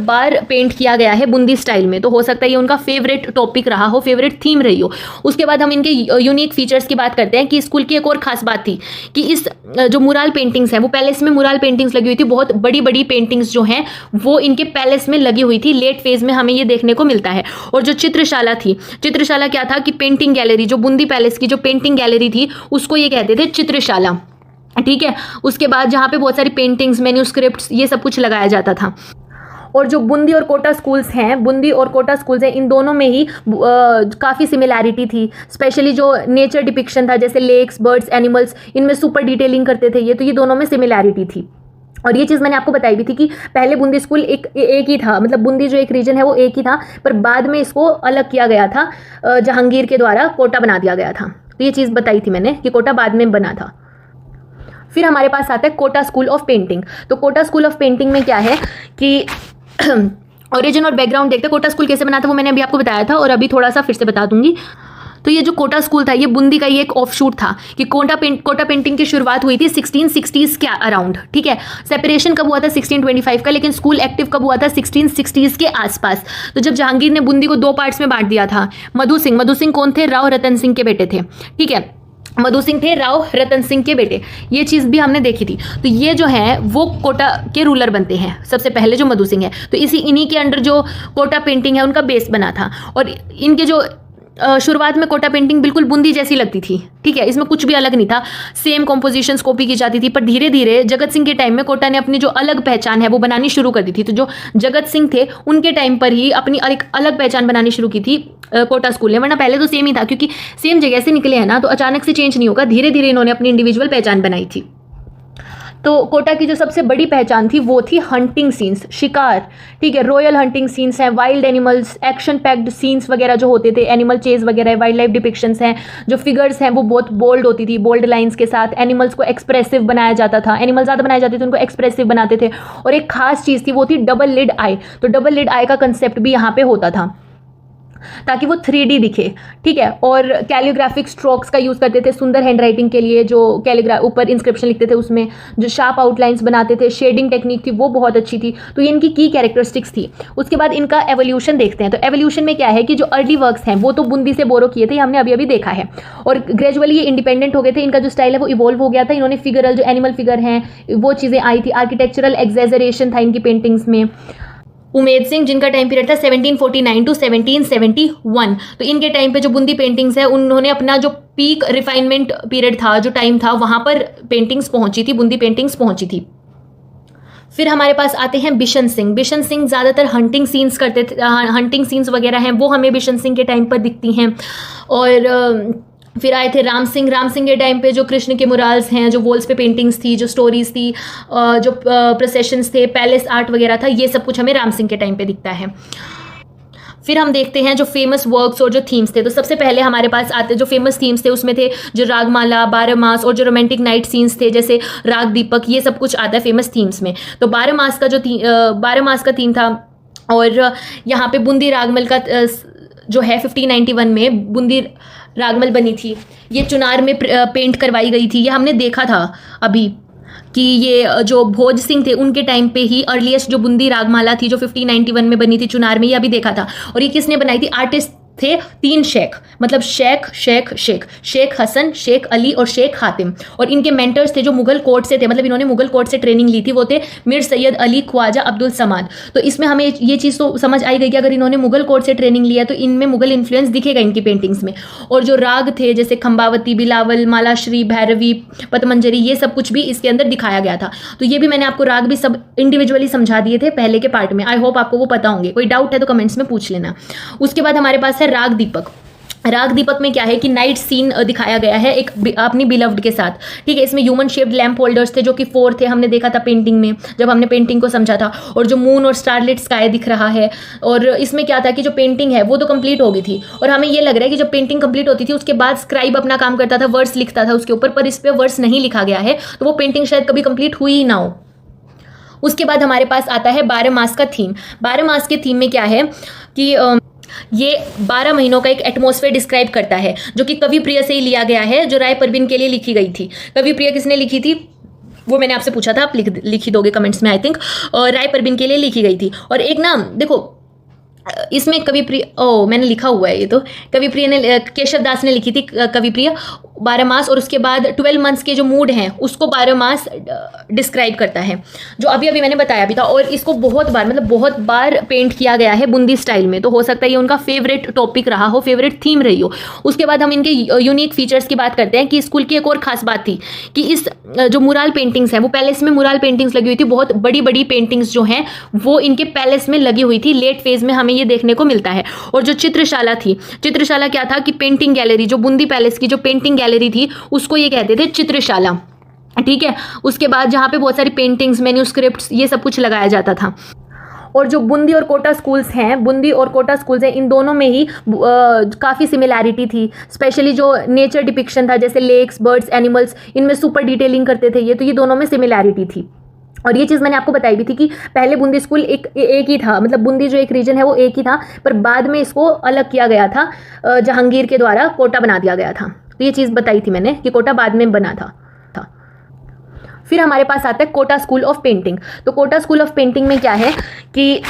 बार पेंट किया गया है बूंदी स्टाइल में। तो हो सकता है ये उनका फेवरेट टॉपिक रहा हो, फेवरेट थीम रही हो। उसके बाद हम इनके यूनिक फीचर्स की बात करते हैं कि स्कूल की एक और खास बात थी कि इस जो मुराल पेंटिंग्स हैं वो पैलेस में मुराल पेंटिंग्स लगी हुई थी। बहुत बड़ी बड़ी पेंटिंग्स जो हैं वो इनके पैलेस में लगी हुई थी। लेट फेज में हमें ये देखने को मिलता है। और जो चित्रशाला थी, चित्रशाला क्या था कि पेंटिंग गैलरी, जो बूंदी पैलेस की जो पेंटिंग गैलरी थी उसको ये कहते थे चित्रशाला, ठीक है। उसके बाद जहाँ पे बहुत सारी पेंटिंग्स, मैन्यूस्क्रिप्ट्स, ये सब कुछ लगाया जाता था। और जो बूंदी और कोटा स्कूल्स हैं, बूंदी और कोटा स्कूल्स हैं, इन दोनों में ही काफ़ी सिमिलैरिटी थी। स्पेशली जो नेचर डिपिक्शन था जैसे लेक्स, बर्ड्स, एनिमल्स, इनमें सुपर डिटेलिंग करते थे ये। तो ये दोनों में सिमिलैरिटी थी। और ये चीज़ मैंने आपको बताई भी थी कि पहले बूंदी स्कूल एक ही था, मतलब बूंदी जो एक रीजन है वो एक ही था, पर बाद में इसको अलग किया गया था, जहांगीर के द्वारा कोटा बना दिया गया था। तो ये चीज़ बताई थी मैंने कि कोटा बाद में बना था। फिर हमारे पास आता है कोटा स्कूल ऑफ पेंटिंग। तो कोटा स्कूल ऑफ पेंटिंग में क्या है कि ओरिजिन और बैकग्राउंड देखते हैं। कोटा स्कूल कैसे बना था वो मैंने अभी आपको बताया था और अभी थोड़ा सा फिर से बता दूंगी। तो ये जो कोटा स्कूल था ये बूंदी का ही एक ऑफशूट था कि कोटा पेंटिंग की शुरुआत हुई थी 1660s के अराउंड, ठीक है। सेपरेशन कब हुआ था 1625 का, लेकिन स्कूल एक्टिव कब हुआ था 1660s के आसपास। तो जब जहांगीर ने बूंदी को 2 पार्ट्स में बांट दिया था, मधु सिंह कौन थे? राव रतन सिंह के बेटे थे, ठीक है। मधु सिंह थे राव रतन सिंह के बेटे, ये चीज़ भी हमने देखी थी। तो ये जो है वो कोटा के रूलर बनते हैं सबसे पहले, जो मधु सिंह है। तो इन्हीं के अंडर जो कोटा पेंटिंग है उनका बेस बना था। और इनके जो शुरुआत में कोटा पेंटिंग बिल्कुल बूंदी जैसी लगती थी, ठीक है। इसमें कुछ भी अलग नहीं था, सेम कॉम्पोजिशंस कॉपी की जाती थी। पर धीरे धीरे जगत सिंह के टाइम में कोटा ने अपनी जो अलग पहचान है वो बनानी शुरू कर दी थी। तो जो जगत सिंह थे उनके टाइम पर ही अपनी एक अलग पहचान बनानी शुरू की थी कोटा स्कूल ने, वरना पहले तो सेम ही था, क्योंकि सेम जगह से निकले हैं ना, तो अचानक से चेंज नहीं होगा। धीरे धीरे इन्होंने अपनी इंडिविजुअल पहचान बनाई थी। तो कोटा की जो सबसे बड़ी पहचान थी वो थी हंटिंग सीन्स, शिकार, ठीक है। रॉयल हंटिंग सीन्स हैं, wild animals, action packed scenes वगैरह जो होते थे, एनिमल चेज वगैरह, वाइल्ड लाइफ डिपिक्शंस हैं। जो फिगर्स हैं वो बहुत बोल्ड होती थी, बोल्ड लाइंस के साथ। एनिमल्स को एक्सप्रेसिव बनाया जाता था, एनिमल ज़्यादा बनाए जाते थे, उनको एक्सप्रेसिव बनाते थे। और एक खास चीज़ थी वो थी डबल लिड आई। तो डबल लिड आई का कंसेप्ट भी यहाँ पे होता था। ताकि वो 3D दिखे, ठीक है। और कैलिग्राफिक स्ट्रोक्स का यूज़ करते थे सुंदर हैंडराइटिंग के लिए, जो ऊपर इंस्क्रिप्शन लिखते थे उसमें जो शार्प आउटलाइंस बनाते थे, शेडिंग टेक्निक थी वो बहुत अच्छी थी। तो ये इनकी की कैरेक्टरिस्टिक्स थी। उसके बाद इनका एवोल्यूशन देखते हैं। तो एवोल्यूशन में क्या है कि जो अर्ली वर्क्स हैं वो तो बूंदी से बोरो किए थे, हमने अभी अभी देखा है, और ग्रेजुअली ये इंडिपेंडेंट हो गए थे। इनका जो स्टाइल है वो इवॉल्व हो गया था। इन्होंने फिगरल जो एनिमल फिगर हैं वो चीज़ें आई थी, आर्किटेक्चरल एक्सैजरेशन था इनकी पेंटिंग्स में। उमेद सिंह जिनका टाइम पीरियड था 1749 टू 1771, तो इनके टाइम पे जो बूंदी पेंटिंग्स है उन्होंने अपना जो पीक रिफाइनमेंट पीरियड था, जो टाइम था, वहाँ पर पेंटिंग्स पहुँची थी, बूंदी पेंटिंग्स पहुँची थी। फिर हमारे पास आते हैं बिशन सिंह। बिशन सिंह ज़्यादातर हंटिंग सीन्स करते थे, हंटिंग सीन्स वगैरह हैं वो हमें बिशन सिंह के टाइम पर दिखती हैं। और फिर आए थे राम सिंह। राम सिंह के टाइम पे जो कृष्ण के मुराल्स हैं, जो वॉल्स पे पेंटिंग्स थी, जो स्टोरीज थी, जो प्रोसेशंस थे, पैलेस आर्ट वगैरह था, ये सब कुछ हमें राम सिंह के टाइम पे दिखता है। फिर हम देखते हैं जो फेमस वर्क्स और जो थीम्स थे। तो सबसे पहले हमारे पास आते जो फेमस थीम्स थे उसमें थे जो रागमाला, 12 मास और जो रोमांटिक नाइट सीन्स थे जैसे राग दीपक, ये सब कुछ आता है फेमस थीम्स में। तो 12 मास का जो 12 मास का थीम था, और यहाँ पे बूंदी रागमल का जो है 1591 में बूंदी रागमल बनी थी। ये चुनार में पेंट करवाई गई थी। ये हमने देखा था अभी कि ये जो भोज सिंह थे उनके टाइम पे ही अर्लीस्ट जो बूंदी रागमाला थी जो 1591 में बनी थी चुनार में, ये अभी देखा था। और ये किसने बनाई थी? आर्टिस्ट थे 3 शेख, मतलब शेख हसन, शेख अली और शेख हातिम। और इनके मेंटर्स थे जो मुगल कोर्ट से थे, मतलब इन्होंने मुगल कोर्ट से ट्रेनिंग ली थी, वो थे मीर सैयद अली ख्वाजा अब्दुल समाद। तो इसमें हमें ये चीज़ तो समझ आई गई कि अगर इन्होंने मुगल कोर्ट से ट्रेनिंग लिया तो इनमें मुगल इन्फ्लुएंस दिखेगा इनकी पेंटिंग्स में। और जो राग थे जैसे खंबावती, बिलावल, मालाश्री, भैरवी, पतमंजरी, ये सब कुछ भी इसके अंदर दिखाया गया था। तो ये भी मैंने आपको राग भी सब इंडिविजुअली समझा दिए थे पहले के पार्ट में। आई होप आपको वो पता होंगे। कोई डाउट है तो कमेंट्स में पूछ लेना। उसके बाद हमारे पास है राग दीपक। राग दीपक में क्या है कि नाइट सीन दिखाया गया है एक अपनी बिलव्ड के साथ, ठीक है। इसमें ह्यूमन शेप्ड लैम्प होल्डर्स थे जो कि 4 थे, हमने देखा था पेंटिंग में जब हमने पेंटिंग को समझा था। और जो मून और स्टारलिट स्काई दिख रहा है। और इसमें क्या था कि जो पेंटिंग है वो तो कंप्लीट हो गई थी, और हमें ये लग रहा है कि जब पेंटिंग कंप्लीट होती थी उसके बाद स्क्राइब अपना काम करता था, वर्ड्स लिखता था उसके ऊपर, पर इस पर वर्ड्स नहीं लिखा गया है, तो वो पेंटिंग शायद कभी कंप्लीट हुई ही ना हो। उसके बाद हमारे पास आता है 12 मास का थीम। 12 मास के थीम में क्या है कि ये 12 महीनों का एक एटमॉस्फेयर डिस्क्राइब करता है जो कि कवि प्रिय से ही लिया गया है, जो राय परवीन के लिए लिखी गई थी। कवि प्रिय किसने लिखी थी वो मैंने आपसे पूछा था, आप लिखी दोगे कमेंट्स में आई थिंक। राय परवीन के लिए लिखी गई थी। और एक नाम देखो इसमें कविप्रिय, मैंने लिखा हुआ है ये तो, कविप्रिय ने, केशव दास ने लिखी थी कविप्रिय 12 मास। और उसके बाद 12 मंथ्स के जो मूड हैं उसको 12 मास डिस्क्राइब करता है, जो अभी अभी मैंने बताया भी था। और इसको बहुत बार, मतलब बहुत बार पेंट किया गया है बूंदी स्टाइल में, तो हो सकता है ये उनका फेवरेट टॉपिक रहा हो, फेवरेट थीम रही हो। उसके बाद हम इनके यूनिक फीचर्स की बात करते हैं कि स्कूल की एक और खास बात थी कि इस जो मुराल पेंटिंग्स हैं, वो पैलेस में मुराल पेंटिंग्स लगी हुई थी, बहुत बड़ी बड़ी पेंटिंग्स जो हैं वो इनके पैलेस में लगी हुई थी। लेट फेज में हमें ये देखने को मिलता है। और जो चित्रशाला थी, चित्रशाला क्या था कि पेंटिंग गैलरी, जो बूंदी पैलेस की जो पेंटिंग गैलरी थी उसको ये कहते थे चित्रशाला, ठीक है। उसके बाद जहाँ पे बहुत सारी पेंटिंग्स, मैन्यूस्क्रिप्ट्स, ये सब कुछ लगाया जाता था। और जो बूंदी और कोटा स्कूल्स हैं, बूंदी और कोटा स्कूल्स हैं, इन दोनों में ही काफ़ी सिमिलैरिटी थी। स्पेशली जो नेचर डिपिक्शन था जैसे लेक्स, बर्ड्स, एनिमल्स, इनमें सुपर डिटेलिंग करते थे ये, तो ये दोनों में सिमिलैरिटी थी। और ये चीज़ मैंने आपको बताई भी थी कि पहले बूंदी स्कूल एक ही था, मतलब बूंदी जो एक रीजन है वो एक ही था, पर बाद में इसको अलग किया गया था, जहांगीर के द्वारा कोटा बना दिया गया था। तो ये चीज़ बताई थी मैंने कि कोटा बाद में बना था। फिर हमारे पास आता है कोटा स्कूल ऑफ पेंटिंग। तो कोटा स्कूल ऑफ पेंटिंग में क्या है कि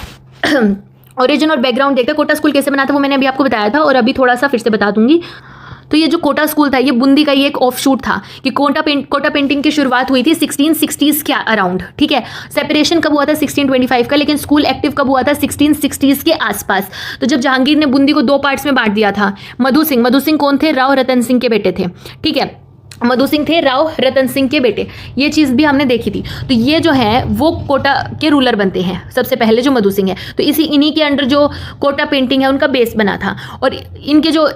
ओरिजिन और बैकग्राउंड देखते हैं। कोटा स्कूल कैसे बना था वो मैंने अभी आपको बताया था, और अभी थोड़ा सा फिर से बता दूंगी। तो ये जो कोटा स्कूल था ये बूंदी का ही एक ऑफ शूट था कि कोटा पेंटिंग की शुरुआत हुई थी 1660s के अराउंड, ठीक है। सेपरेशन कब हुआ था 1625 का, लेकिन स्कूल एक्टिव कब हुआ था 1660s के आसपास। तो जब जहांगीर ने बूंदी को 2 पार्ट्स में बांट दिया था, मधु सिंह कौन थे? राव रतन सिंह के बेटे थे, ठीक है। मधु सिंह थे राव रतन सिंह के बेटे, ये चीज़ भी हमने देखी थी। तो ये जो है वो कोटा के रूलर बनते हैं सबसे पहले, जो मधु सिंह है। तो इन्हीं के अंडर जो कोटा पेंटिंग है उनका बेस बना था। और इनके जो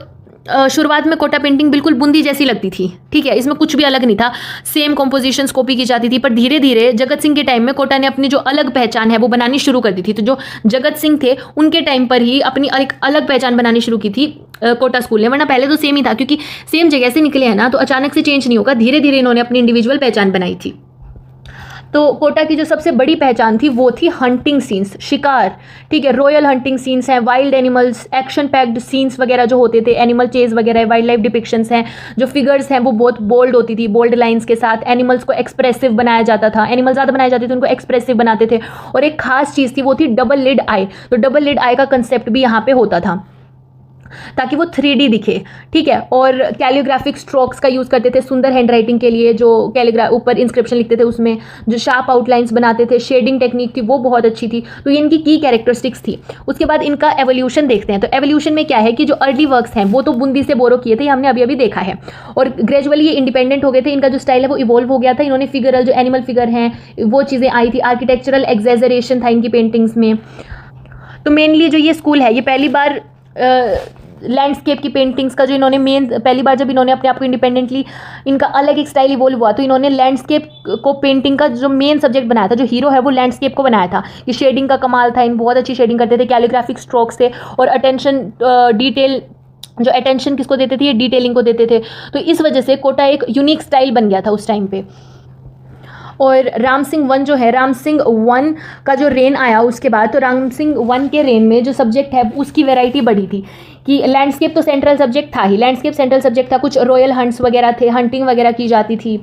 शुरुआत में कोटा पेंटिंग बिल्कुल बूंदी जैसी लगती थी, ठीक है, इसमें कुछ भी अलग नहीं था, सेम कॉम्पोजिशंस कॉपी की जाती थी। पर धीरे धीरे जगत सिंह के टाइम में कोटा ने अपनी जो अलग पहचान है वो बनानी शुरू कर दी थी। तो जो जगत सिंह थे उनके टाइम पर ही अपनी एक अलग पहचान बनानी शुरू की थी कोटा स्कूल ने, वरना पहले तो सेम ही था, क्योंकि सेम जगह से निकले हैं ना, तो अचानक से चेंज नहीं होगा, धीरे धीरे इन्होंने अपनी इंडिविजुअल पहचान बनाई थी। तो कोटा की जो सबसे बड़ी पहचान थी वो थी हंटिंग सीन्स, शिकार, ठीक है, रॉयल हंटिंग सीन्स हैं, wild animals, action packed scenes वगैरह जो होते थे, एनिमल चेज वगैरह, वाइल्ड लाइफ डिपिक्शंस हैं, जो फिगर्स हैं वो बहुत बोल्ड होती थी, बोल्ड लाइंस के साथ, एनिमल्स को एक्सप्रेसिव बनाया जाता था, एनिमल ज़्यादा बनाए जाते थे उनको एक्सप्रेसिव बनाते थे, और एक खास चीज़ थी वो थी डबल लिड आई। तो डबल लिड आई का कंसेप्ट भी यहाँ पे होता था ताकि वो 3D दिखे, ठीक है। और कैलियोग्राफिक स्ट्रोक्स का यूज़ करते थे सुंदर हैंड राइटिंग के लिए, जो ऊपर इंस्क्रिप्शन लिखते थे उसमें जो शार्प आउटलाइंस बनाते थे, शेडिंग टेक्निक थी वो बहुत अच्छी थी। तो ये इनकी की कैरेक्टरिस्टिक्स थी। उसके बाद इनका एवोल्यूशन देखते हैं। तो एवोल्यूशन में क्या है कि जो अर्ली वर्क्स हैं वो तो बूंदी से बोरो किए थे, हमने अभी अभी देखा है, और ग्रेजुअली ये इंडिपेंडेंट हो गए थे। इनका जो स्टाइल है वो इवॉल्व हो गया था। इन्होंने फिगरल जो एनिमल फिगर हैं वो चीज़ें आई थी, आर्किटेक्चरल एग्जेजरेशन था इनकी पेंटिंग्स में। तो मेनली जो ये स्कूल है ये पहली बार लैंडस्केप की पेंटिंग्स का जो इन्होंने पहली बार जब इन्होंने अपने आप को इंडिपेंडेंटली इनका अलग एक स्टाइल इवॉल्व हुआ, तो इन्होंने लैंडस्केप को पेंटिंग का जो मेन सब्जेक्ट बनाया था, जो हीरो है वो लैंडस्केप को बनाया था। ये शेडिंग का कमाल था, इन बहुत अच्छी शेडिंग करते थे, कैलिग्राफिक स्ट्रोक्स थे, और अटेंशन डिटेल, जो अटेंशन किसको देते थे, ये डिटेलिंग को देते थे। तो इस वजह से कोटा एक यूनिक स्टाइल बन गया था उस टाइम पे। और राम सिंह वन जो है, राम सिंह वन का जो रेन आया उसके बाद, तो राम सिंह वन के रेन में जो सब्जेक्ट है उसकी वैरायटी बढ़ी थी कि लैंडस्केप तो सेंट्रल सब्जेक्ट था ही, लैंडस्केप सेंट्रल सब्जेक्ट था, कुछ रॉयल हंट्स वगैरह थे, हंटिंग वगैरह की जाती थी।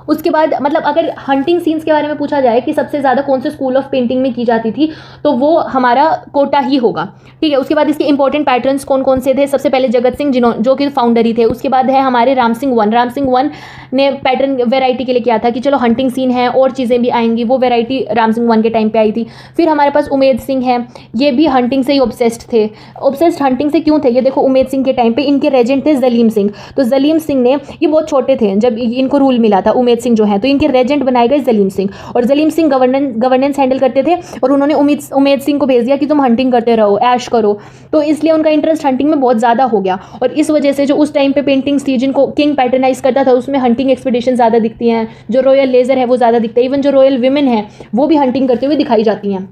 उसके बाद मतलब अगर हंटिंग सीन्स के बारे में पूछा जाए कि सबसे ज़्यादा कौन से स्कूल ऑफ पेंटिंग में की जाती थी, तो वो हमारा कोटा ही होगा, ठीक है। उसके बाद इसके इंपॉर्टेंट पैटर्न्स कौन कौन से थे, सबसे पहले जगत सिंह जो कि फाउंडर ही थे। उसके बाद है हमारे राम सिंह वन ने पैटर्न वेराइटी के लिए किया था कि चलो हंटिंग सीन है और चीज़ें भी आएंगी, वो वेराइटी राम सिंह वन के टाइम पे आई थी। फिर हमारे पास उमेद सिंह है, ये भी हंटिंग से ही ऑब्सेस्ड थे। ऑब्सेस्ड हंटिंग से क्यों थे, ये देखो उमेद सिंह के टाइम पे इनके रेजेंट थे जलीम सिंह। तो जलीम सिंह ने, ये बहुत छोटे थे जब इनको रूल मिला था, उमेद सिंह जो है, तो इनके रेजेंट बनाए गए जलीम सिंह, और जलीम सिंह गवर्नेंस हैंडल करते थे, और उन्होंने उमेद सिंह को भेज दिया कि तुम हंटिंग करते रहो, ऐश करो। तो इसलिए उनका इंटरेस्ट हंटिंग में बहुत ज़्यादा हो गया, और इस वजह से जो उस टाइम पे पेंटिंग्स थी जिनको किंग पैटर्नाइज करता था उसमें हंटिंग एक्सपीडिशन ज़्यादा दिखती हैं, जो रॉयल लेजर है वो ज़्यादा दिखता है, इवन जो रॉयल विमेन है वो भी हंटिंग करते हुए दिखाई जाती हैं।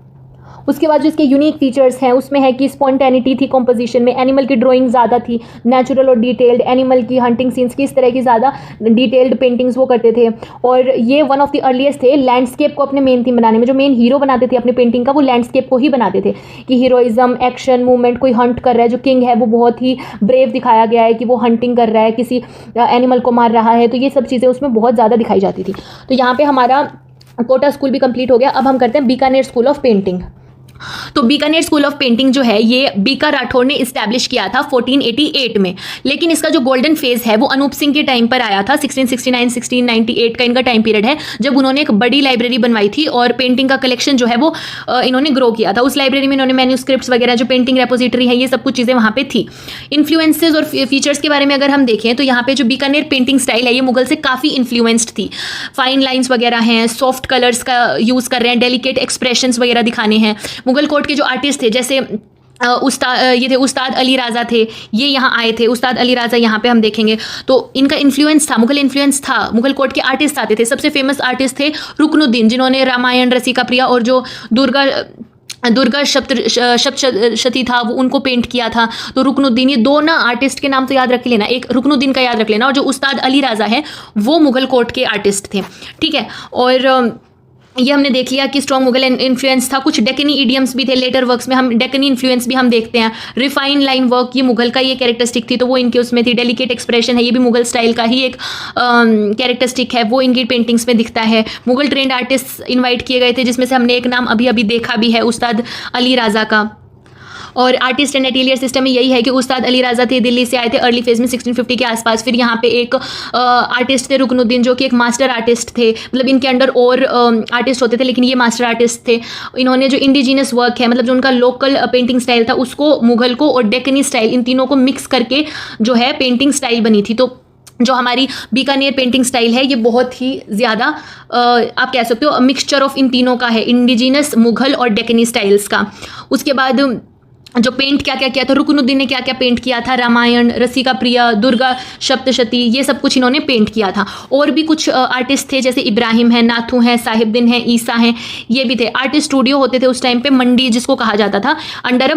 उसके बाद जो इसके यूनिक फीचर्स हैं उसमें है कि स्पॉन्टेनिटी थी कॉम्पोजिशन में, एनिमल की ड्राइंग ज़्यादा थी, नेचुरल और डिटेल्ड, एनिमल की हंटिंग सीन्स की इस तरह की ज़्यादा डिटेल्ड पेंटिंग्स वो करते थे। और ये वन ऑफ द अर्लीस्ट थे लैंडस्केप को अपने मेन थीम बनाने में। जो मेन हीरो बनाते थे अपने पेंटिंग का वो लैंडस्केप को ही बनाते थे कि हीरोइज्म, एक्शन, मूवमेंट, कोई हंट कर रहा है, जो किंग है वो बहुत ही ब्रेव दिखाया गया है कि वो हंटिंग कर रहा है, किसी एनिमल को मार रहा है, तो ये सब चीज़ें उसमें बहुत ज़्यादा दिखाई जाती थी। तो यहाँ पर हमारा कोटा स्कूल भी कंप्लीट हो गया। अब हम करते हैं बीकानेर स्कूल ऑफ पेंटिंग। तो बीकानेर स्कूल ऑफ पेंटिंग जो है ये बीका राठौर ने इस्टेब्लिश किया था 1488 में, लेकिन इसका जो गोल्डन फेज है वो अनूप सिंह के टाइम पर आया था। 1669-1698 का इनका टाइम पीरियड है जब उन्होंने एक बड़ी लाइब्रेरी बनवाई थी और पेंटिंग का कलेक्शन जो है वो इन्होंने ग्रो किया था। उस लाइब्रेरी में इन्होंने मैन्यूस्क्रिप्ट्स वगैरह, जो पेंटिंग रेपोजिटरी है, ये सब कुछ चीज़ें वहाँ पे थी। इन्फ्लुएंसेस और फीचर्स के बारे में अगर हम देखें तो यहाँ पे जो बीकानेर पेंटिंग स्टाइल है ये मुगल से काफ़ी इन्फ्लुएंस्ड थी। फाइन लाइन्स वगैरह हैं, सॉफ्ट कलर्स का यूज़ कर रहे हैं, डेलिकेट एक्सप्रेशंस वगैरह दिखाने हैं। मुगल कोर्ट के जो आर्टिस्ट थे जैसे उस्ताद अली राजा थे, ये यहाँ आए थे। उस्ताद अली राजा यहाँ पे हम देखेंगे तो इनका इन्फ्लुएंस था, मुगल इन्फ्लुएंस था। मुगल कोर्ट के आर्टिस्ट आते थे। सबसे फेमस आर्टिस्ट थे रुकनुद्दीन, जिन्होंने रामायण, रसिका प्रिया और जो दुर्गा सप्तशती था वो उनको पेंट किया था। तो रुकनुद्दीन, ये दो ना आर्टिस्ट के नाम तो याद रख लेना, एक रुकनुद्दीन का याद रख लेना, और जो उस्ताद अली राजा है वो मुगल कोर्ट के आर्टिस्ट थे, ठीक है। और ये हमने देख लिया कि स्ट्रॉन्ग मुगल इन्फ्लुएंस था। कुछ डेकनी इडियम्स भी थे लेटर वर्क्स में, हम डेकनी इन्फ्लुएंस भी हम देखते हैं। रिफाइन लाइन वर्क, ये मुगल का ये कैरेक्टरिस्टिक थी तो वो इनके उसमें थी। डेलिकेट एक्सप्रेशन है, ये भी मुगल स्टाइल का ही एक कैरेक्टरिस्टिक है, वो इनकी पेंटिंग्स में दिखता है। मुगल ट्रेंड आर्टिस्ट इन्वाइट किए गए थे जिसमें से हमने एक नाम अभी अभी देखा भी है, उस्ताद अली राजा का। और आर्टिस्ट एंड एटेलियर सिस्टम में यही है कि उस्ताद अली राजा थे, दिल्ली से आए थे अर्ली फेज में 1650 के आसपास। फिर यहाँ पे एक आर्टिस्ट थे रुकनुद्दीन, जो कि एक मास्टर आर्टिस्ट थे, मतलब इनके अंडर और आर्टिस्ट होते थे लेकिन ये मास्टर आर्टिस्ट थे। इन्होंने जो इंडिजीनियस वर्क है, मतलब जो उनका लोकल पेंटिंग स्टाइल था, उसको मुगल को और डेकनी स्टाइल, इन तीनों को मिक्स करके जो है पेंटिंग स्टाइल बनी थी। तो जो हमारी बीकानेर पेंटिंग स्टाइल है ये बहुत ही ज़्यादा आप कह सकते हो मिक्सचर ऑफ इन तीनों का है, इंडिजीनस, मुगल और डेकनी स्टाइल्स का। उसके बाद जो पेंट क्या क्या किया था, रुकनुद्दीन ने क्या क्या पेंट किया था, रामायण, रसिका प्रिया, दुर्गा सप्तशती, ये सब कुछ इन्होंने पेंट किया था। और भी कुछ आर्टिस्ट थे जैसे इब्राहिम है, नाथू हैं, साहिबदीन हैं, ईसा हैं, ये भी थे। आर्टिस्ट स्टूडियो होते थे उस टाइम पे, मंडी जिसको कहा जाता था, अंडर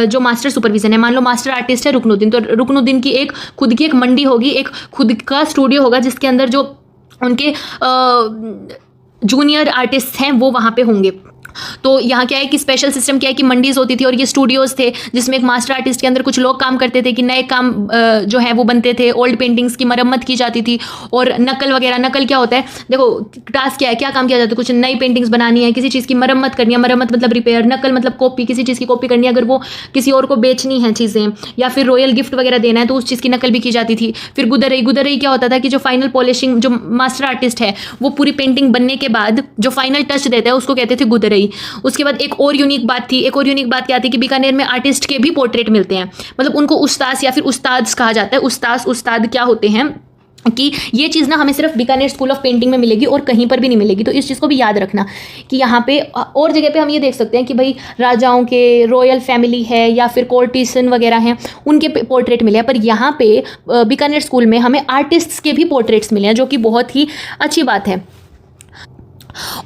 जो मास्टर सुपरविजन है। मान लो मास्टर आर्टिस्ट है रुकनुद्दीन, तो रुकनुद्दीन की एक खुद की एक मंडी होगी, एक खुद का स्टूडियो होगा जिसके अंदर जो उनके जूनियर आर्टिस्ट हैं वो वहाँ पे होंगे। तो यहाँ क्या है कि स्पेशल सिस्टम क्या है कि मंडीज होती थी और ये स्टूडियोज़ थे जिसमें एक मास्टर आर्टिस्ट के अंदर कुछ लोग काम करते थे कि नए काम जो है वो बनते थे, ओल्ड पेंटिंग्स की मरम्मत की जाती थी और नकल वगैरह। नकल क्या होता है, देखो टास्क क्या है, क्या काम किया जाता है, कुछ नई पेंटिंग्स बनानी है, किसी चीज़ की मरम्मत करनी है, मरम्मत मतलब रिपेयर, नकल मतलब कॉपी, किसी चीज़ की कॉपी करनी है, अगर वो किसी और को बेचनी है चीज़ें या फिर रॉयल गिफ्ट वगैरह देना है तो उस चीज़ की नकल भी की जाती थी। फिर गुदरई, गुदरई क्या होता था कि जो फाइनल पॉलिशिंग, जो मास्टर आर्टिस्ट है वो पूरी पेंटिंग बनने के बाद जो फाइनल टच देता है उसको कहते थे गुदरई। उसके बाद एक और यूनिक बात थी, एक और यूनिक बात क्या थी कि बीकानेर में आर्टिस्ट के भी पोर्ट्रेट मिलते हैं, मतलब उनको उस्ताद या फिर उस्ताद कहा जाता है। उस्ताद क्या होते हैं कि ये चीज़ ना हमें सिर्फ बीकानेर स्कूल ऑफ पेंटिंग में मिलेगी और कहीं पर भी नहीं मिलेगी। तो इस चीज़ को भी याद रखना कि यहाँ पे और जगह पे हम ये देख सकते हैं कि भाई राजाओं के, रॉयल फैमिली है या फिर कोर्टिसन वगैरह हैं, उनके पोर्ट्रेट मिले हैं, पर यहाँ पे बीकानेर स्कूल में हमें आर्टिस्ट्स के भी पोर्ट्रेट्स मिले हैं, जो कि बहुत ही अच्छी बात है।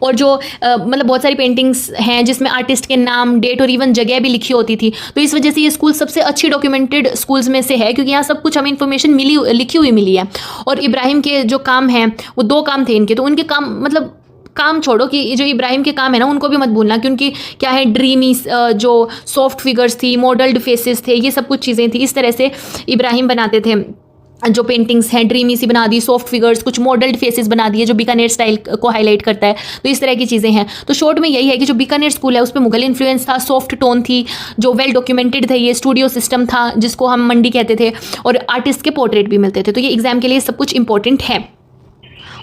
और जो मतलब बहुत सारी पेंटिंग्स हैं जिसमें आर्टिस्ट के नाम, डेट और इवन जगह भी लिखी होती थी। तो इस वजह से ये स्कूल सबसे अच्छी डॉक्यूमेंटेड स्कूल्स में से है, क्योंकि यहाँ सब कुछ हमें इन्फॉर्मेशन लिखी हुई मिली है। और इब्राहिम के जो काम हैं वो 2 काम थे इनके, तो उनके काम मतलब काम छोड़ो कि जो इब्राहिम के काम है ना उनको भी मत भूलना, क्योंकि क्या है ड्रीमी जो सॉफ्ट फिगर्स थी, मॉडल्ड फेसेस थे, ये सब कुछ चीज़ें थी। इस तरह से इब्राहिम बनाते थे जो पेंटिंग्स हैं, ड्रीमी सी बना दी, सॉफ्ट फिगर्स, कुछ मॉडल्ड फेसेस बना दिए जो बीकानेर स्टाइल को हाईलाइट करता है। तो इस तरह की चीज़ें हैं। तो शॉर्ट में यही है कि जो बीकानेर स्कूल है उस पर मुगल इन्फ्लुएंस था, सॉफ्ट टोन थी, जो वेल डॉक्यूमेंटेड थे, ये स्टूडियो सिस्टम था जिसको हम मंडी कहते थे, और आर्टिस्ट के पोर्ट्रेट भी मिलते थे। तो ये एग्जाम के लिए सब कुछ इंपॉर्टेंट है।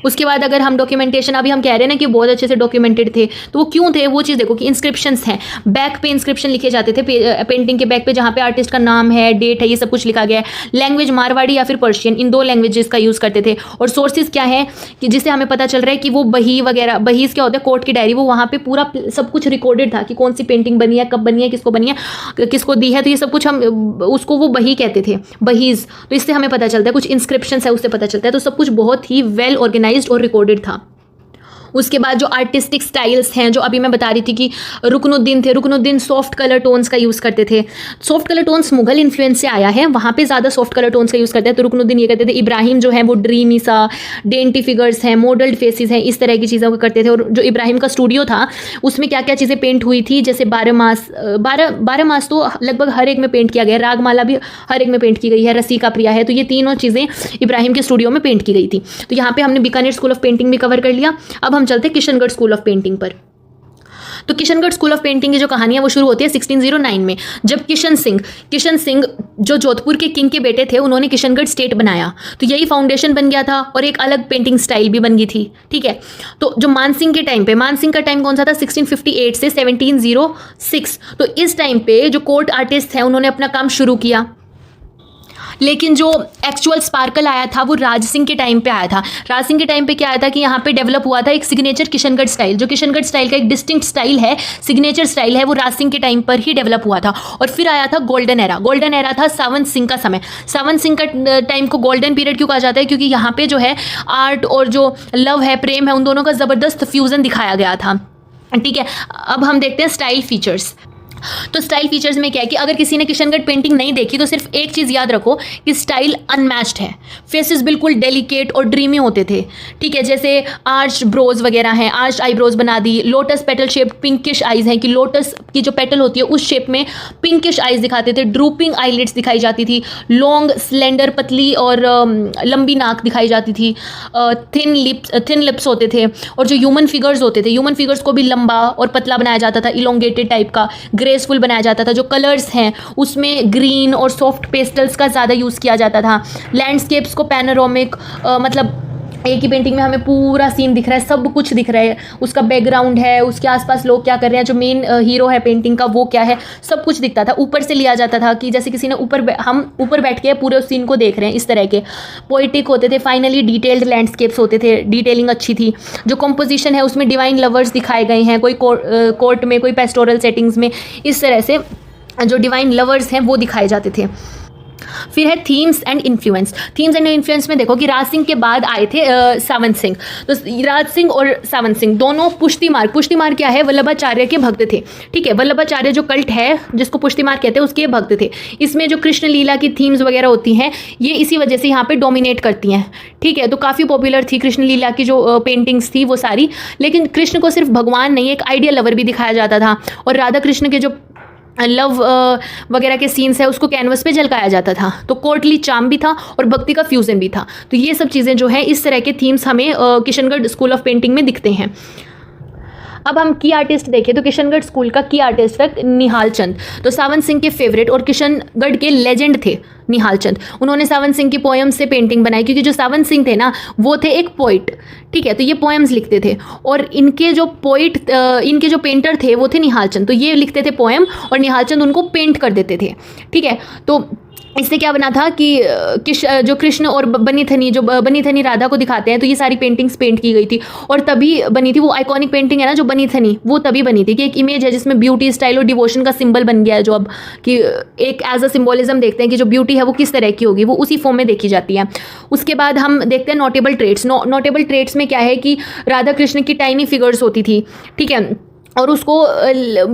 उसके बाद अगर हम डॉक्यूमेंटेशन, अभी हम कह रहे हैं ना कि बहुत अच्छे से डॉक्यूमेंटेड थे, तो वो क्यों थे वो चीज़ देखो कि इंस्क्रिप्शंस हैं, बैक पे इंस्क्रिप्शन लिखे जाते थे पेंटिंग के बैक पे, जहाँ पे आर्टिस्ट का नाम है, डेट है, ये सब कुछ लिखा गया है। लैंग्वेज मारवाड़ी या फिर पर्शियन, इन 2 लैंग्वेजेस का यूज़ करते थे। और सोर्सेज क्या है कि जिससे हमें पता चल रहा है कि वो बही वगैरह, बहीज क्या होता है, कोर्ट की डायरी, वो वहाँ पर पूरा सब कुछ रिकॉर्डेड था कि कौन सी पेंटिंग बनी है, कब बनी है, किसको बनी है, किसको दी है। तो ये सब कुछ हम उसको वो बही कहते थे, बहीज। तो इससे हमें पता चलता है, कुछ इंस्क्रिप्शन है उससे पता चलता है। तो सब कुछ बहुत ही वेल ऑर्गेनाइज्ड और रिकॉर्डेड था। उसके बाद जो आर्टिस्टिक स्टाइल्स हैं, जो अभी मैं बता रही थी कि रुकनुद्दीन थे, रुकनुद्दीन सॉफ्ट कलर टोन्स का यूज़ करते थे। Soft colour tones Mughal influence से आया है, वहाँ पे ज़्यादा सॉफ्ट कलर टोन्स का यूज़ करते हैं। तो रुकनुद्दीन ये करते थे। इब्राहिम जो है वो ड्रीमी सा, डेंटी फिगर्स हैं, मॉडल्ड फेसेस हैं, इस तरह की चीज़ों को करते थे। और जो इब्राहिम का स्टूडियो था उसमें क्या क्या चीज़ें पेंट हुई थी, जैसे 12 मास तो लगभग हर एक में पेंट किया गया है, रागमाला भी हर एक में पेंट की गई है, रसीका प्रिया है। तो ये तीनों चीज़ें इब्राहिम के स्टूडियो में पेंट की गई थी। तो यहाँ पे हमने बीकानेर स्कूल ऑफ पेंटिंग भी कवर कर लिया। अब हम चलते किशनगढ़ स्कूल ऑफ पेंटिंग पर। तो किशनगढ़ स्कूल ऑफ पेंटिंग की जो कहानी है वो शुरू होती है 1609 में, जब किशन सिंह जो जोधपुर के किंग के बेटे थे, उन्होंने किशनगढ़ स्टेट बनाया। तो यही फाउंडेशन बन गया था और एक अलग पेंटिंग स्टाइल भी बन गई थी। ठीक है, तो जो मानसिंह के टाइम पे, मानसिंह का टाइम कौन सा था, 1658 से 1706। तो इस टाइम पे जो कोर्ट आर्टिस्ट हैं उन्होंने अपना काम शुरू किया, लेकिन जो एक्चुअल स्पार्कल आया था वो राज सिंह के टाइम पे आया था। राज सिंह के टाइम पे क्या आया था कि यहाँ पे डेवलप हुआ था एक सिग्नेचर किशनगढ़ स्टाइल, जो किशनगढ़ स्टाइल का एक डिस्टिंक्ट स्टाइल है, सिग्नेचर स्टाइल है, वो राज सिंह के टाइम पर ही डेवलप हुआ था। और फिर आया था गोल्डन एरा। गोल्डन एरा था सावंत सिंह का समय। सावंत सिंह का टाइम को गोल्डन पीरियड क्यों कहा जाता है, क्योंकि यहाँ पे जो है आर्ट और जो लव है, प्रेम है, उन दोनों का ज़बरदस्त फ्यूज़न दिखाया गया था। ठीक है, अब हम देखते हैं स्टाइल फीचर्स। तो स्टाइल फीचर्स में क्या है कि अगर किसी ने किशनगढ़ पेंटिंग नहीं देखी तो सिर्फ एक चीज़ याद रखो कि स्टाइल अनमैच्ड है। फेसेस बिल्कुल डेलिकेट और ड्रीमी होते थे। ठीक है, जैसे आर्च ब्रोज वगैरह हैं, आर्च आईब्रोज बना दी, lotus petal shape pinkish eyes हैं कि लोटस की जो पेटल होती है उस शेप में पिंकिश आइज दिखाते थे, ड्रूपिंग आईलिड्स दिखाई जाती थी, लॉन्ग स्लेंडर पतली और लंबी नाक दिखाई जाती थी, थिन लिप्स होते थे। और जो ह्यूमन फिगर्स होते थे, ह्यूमन फिगर्स को भी लंबा और पतला बनाया जाता था, इलोंगेटेड टाइप का, ग्रेसफुल बनाया जाता था। जो कलर्स हैं उसमें ग्रीन और सॉफ्ट पेस्टल्स का ज़्यादा यूज़ किया जाता था। लैंडस्केप्स को पैनोरामिक, मतलब एक ही पेंटिंग में हमें पूरा सीन दिख रहा है, सब कुछ दिख रहा है, उसका बैकग्राउंड है, उसके आसपास लोग क्या कर रहे हैं, जो मेन हीरो है पेंटिंग का वो क्या है, सब कुछ दिखता था। ऊपर से लिया जाता था कि जैसे किसी ने हम ऊपर बैठ के पूरे उस सीन को देख रहे हैं, इस तरह के पोइटिक होते थे। फाइनली डिटेल्ड लैंडस्केप्स होते थे, डिटेलिंग अच्छी थी। जो कंपोजिशन है उसमें डिवाइन लवर्स दिखाए गए हैं, कोई कोर्ट में, कोई पेस्टोरल सेटिंग्स में, इस तरह से जो डिवाइन लवर्स हैं वो दिखाए जाते थे। फिर है themes and influence. Themes and influence में देखो कि राज सिंह के बाद आए थे सावंत सिंह। तो राज सिंह और सावंत सिंह दोनों पुष्टि मार्ग क्या है, वल्लभाचार्य के भक्त थे। ठीक है, वल्लभाचार्य जो कल्ट है जिसको पुष्टि मार्ग कहते हैं उसके भक्त थे। इसमें जो कृष्ण लीला की थीम्स वगैरह होती हैं ये इसी वजह से यहाँ पे डोमिनेट करती हैं। ठीक है, तो काफ़ी पॉपुलर थी कृष्ण लीला की जो पेंटिंग्स थी वो सारी। लेकिन कृष्ण को सिर्फ भगवान नहीं, एक आइडियल लवर भी दिखाया जाता था, और राधा कृष्ण के जो लव वगैरह के सीन्स है उसको कैनवस पे झलकाया जाता था। तो कोर्टली चार्म भी था और भक्ति का फ्यूजन भी था। तो ये सब चीज़ें जो है इस तरह के थीम्स हमें किशनगढ़ स्कूल ऑफ पेंटिंग में दिखते हैं। अब हम की आर्टिस्ट देखें तो किशनगढ़ स्कूल का की आर्टिस्ट है निहाल चंद। तो सावंत सिंह के फेवरेट और किशनगढ़ के लेजेंड थे निहाल चंद। उन्होंने सावंत सिंह की पोएम से पेंटिंग बनाई, क्योंकि जो सावंत सिंह थे ना वो थे एक पोइट। ठीक है, तो ये पोएम्स लिखते थे, और इनके जो पेंटर थे वो थे निहाल चंद। तो ये लिखते थे पोएम और निहाल चंद उनको पेंट कर देते थे। ठीक है, तो इससे क्या बना था कि जो कृष्ण और बनी थनी राधा को दिखाते हैं, तो ये सारी पेंटिंग्स पेंट की गई थी। और तभी बनी थी वो आइकॉनिक पेंटिंग है ना जो बनी थनी, वो तभी बनी थी कि एक इमेज है जिसमें ब्यूटी, स्टाइल और डिवोशन का सिंबल बन गया है, जो अब कि एक एज अ सिंबोलिज्म देखते हैं कि जो ब्यूटी है वो किस तरह की होगी, वो उसी फॉर्म में देखी जाती है। उसके बाद हम देखते हैं नोटेबल ट्रेट्स। नोटेबल ट्रेट्स में क्या है कि राधा कृष्ण की टाइनी फिगर्स होती थी। ठीक है, और उसको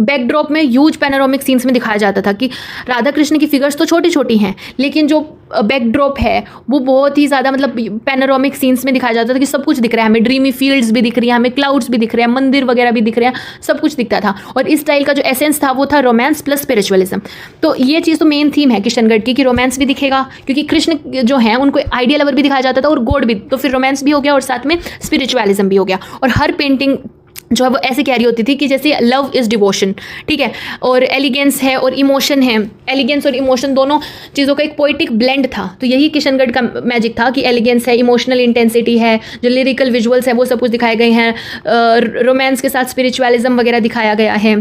बैकड्रॉप में ह्यूज पैनोरामिक सीन्स में दिखाया जाता था कि राधा कृष्ण की फिगर्स तो छोटी छोटी हैं, लेकिन जो बैकड्रॉप है वो बहुत ही ज़्यादा मतलब पैनोरामिक सीन्स में दिखाया जाता था कि सब कुछ दिख रहा है हमें, ड्रीमी फील्ड्स भी दिख रही हैं, हमें क्लाउड्स भी दिख रहे हैं, मंदिर वगैरह भी दिख रहे हैं, सब कुछ दिखता था। और इस स्टाइल का जो एसेंस था वो था रोमांस प्लस स्पिरिचुअलिज्म। तो ये चीज़ तो मेन थीम है किशनगढ़ की कि रोमांस भी दिखेगा, क्योंकि कृष्ण जो है उनको आइडियल लवर भी दिखाया जाता था और गॉड भी, तो फिर रोमांस भी हो गया और साथ में स्पिरिचुअलिज्म भी हो गया। और हर पेंटिंग जो है वो ऐसे कैरी होती थी कि जैसे लव इज़ डिवोशन। ठीक है, और एलिगेंस है और इमोशन है, एलिगेंस और इमोशन दोनों चीज़ों का एक पोइटिक ब्लेंड था। तो यही किशनगढ़ का मैजिक था कि एलिगेंस है, इमोशनल इंटेंसिटी है, जो लिरिकल विजुअल्स है वो सब कुछ दिखाए गए हैं, रोमांस के साथ स्पिरिचुअलिज्म वगैरह दिखाया गया है।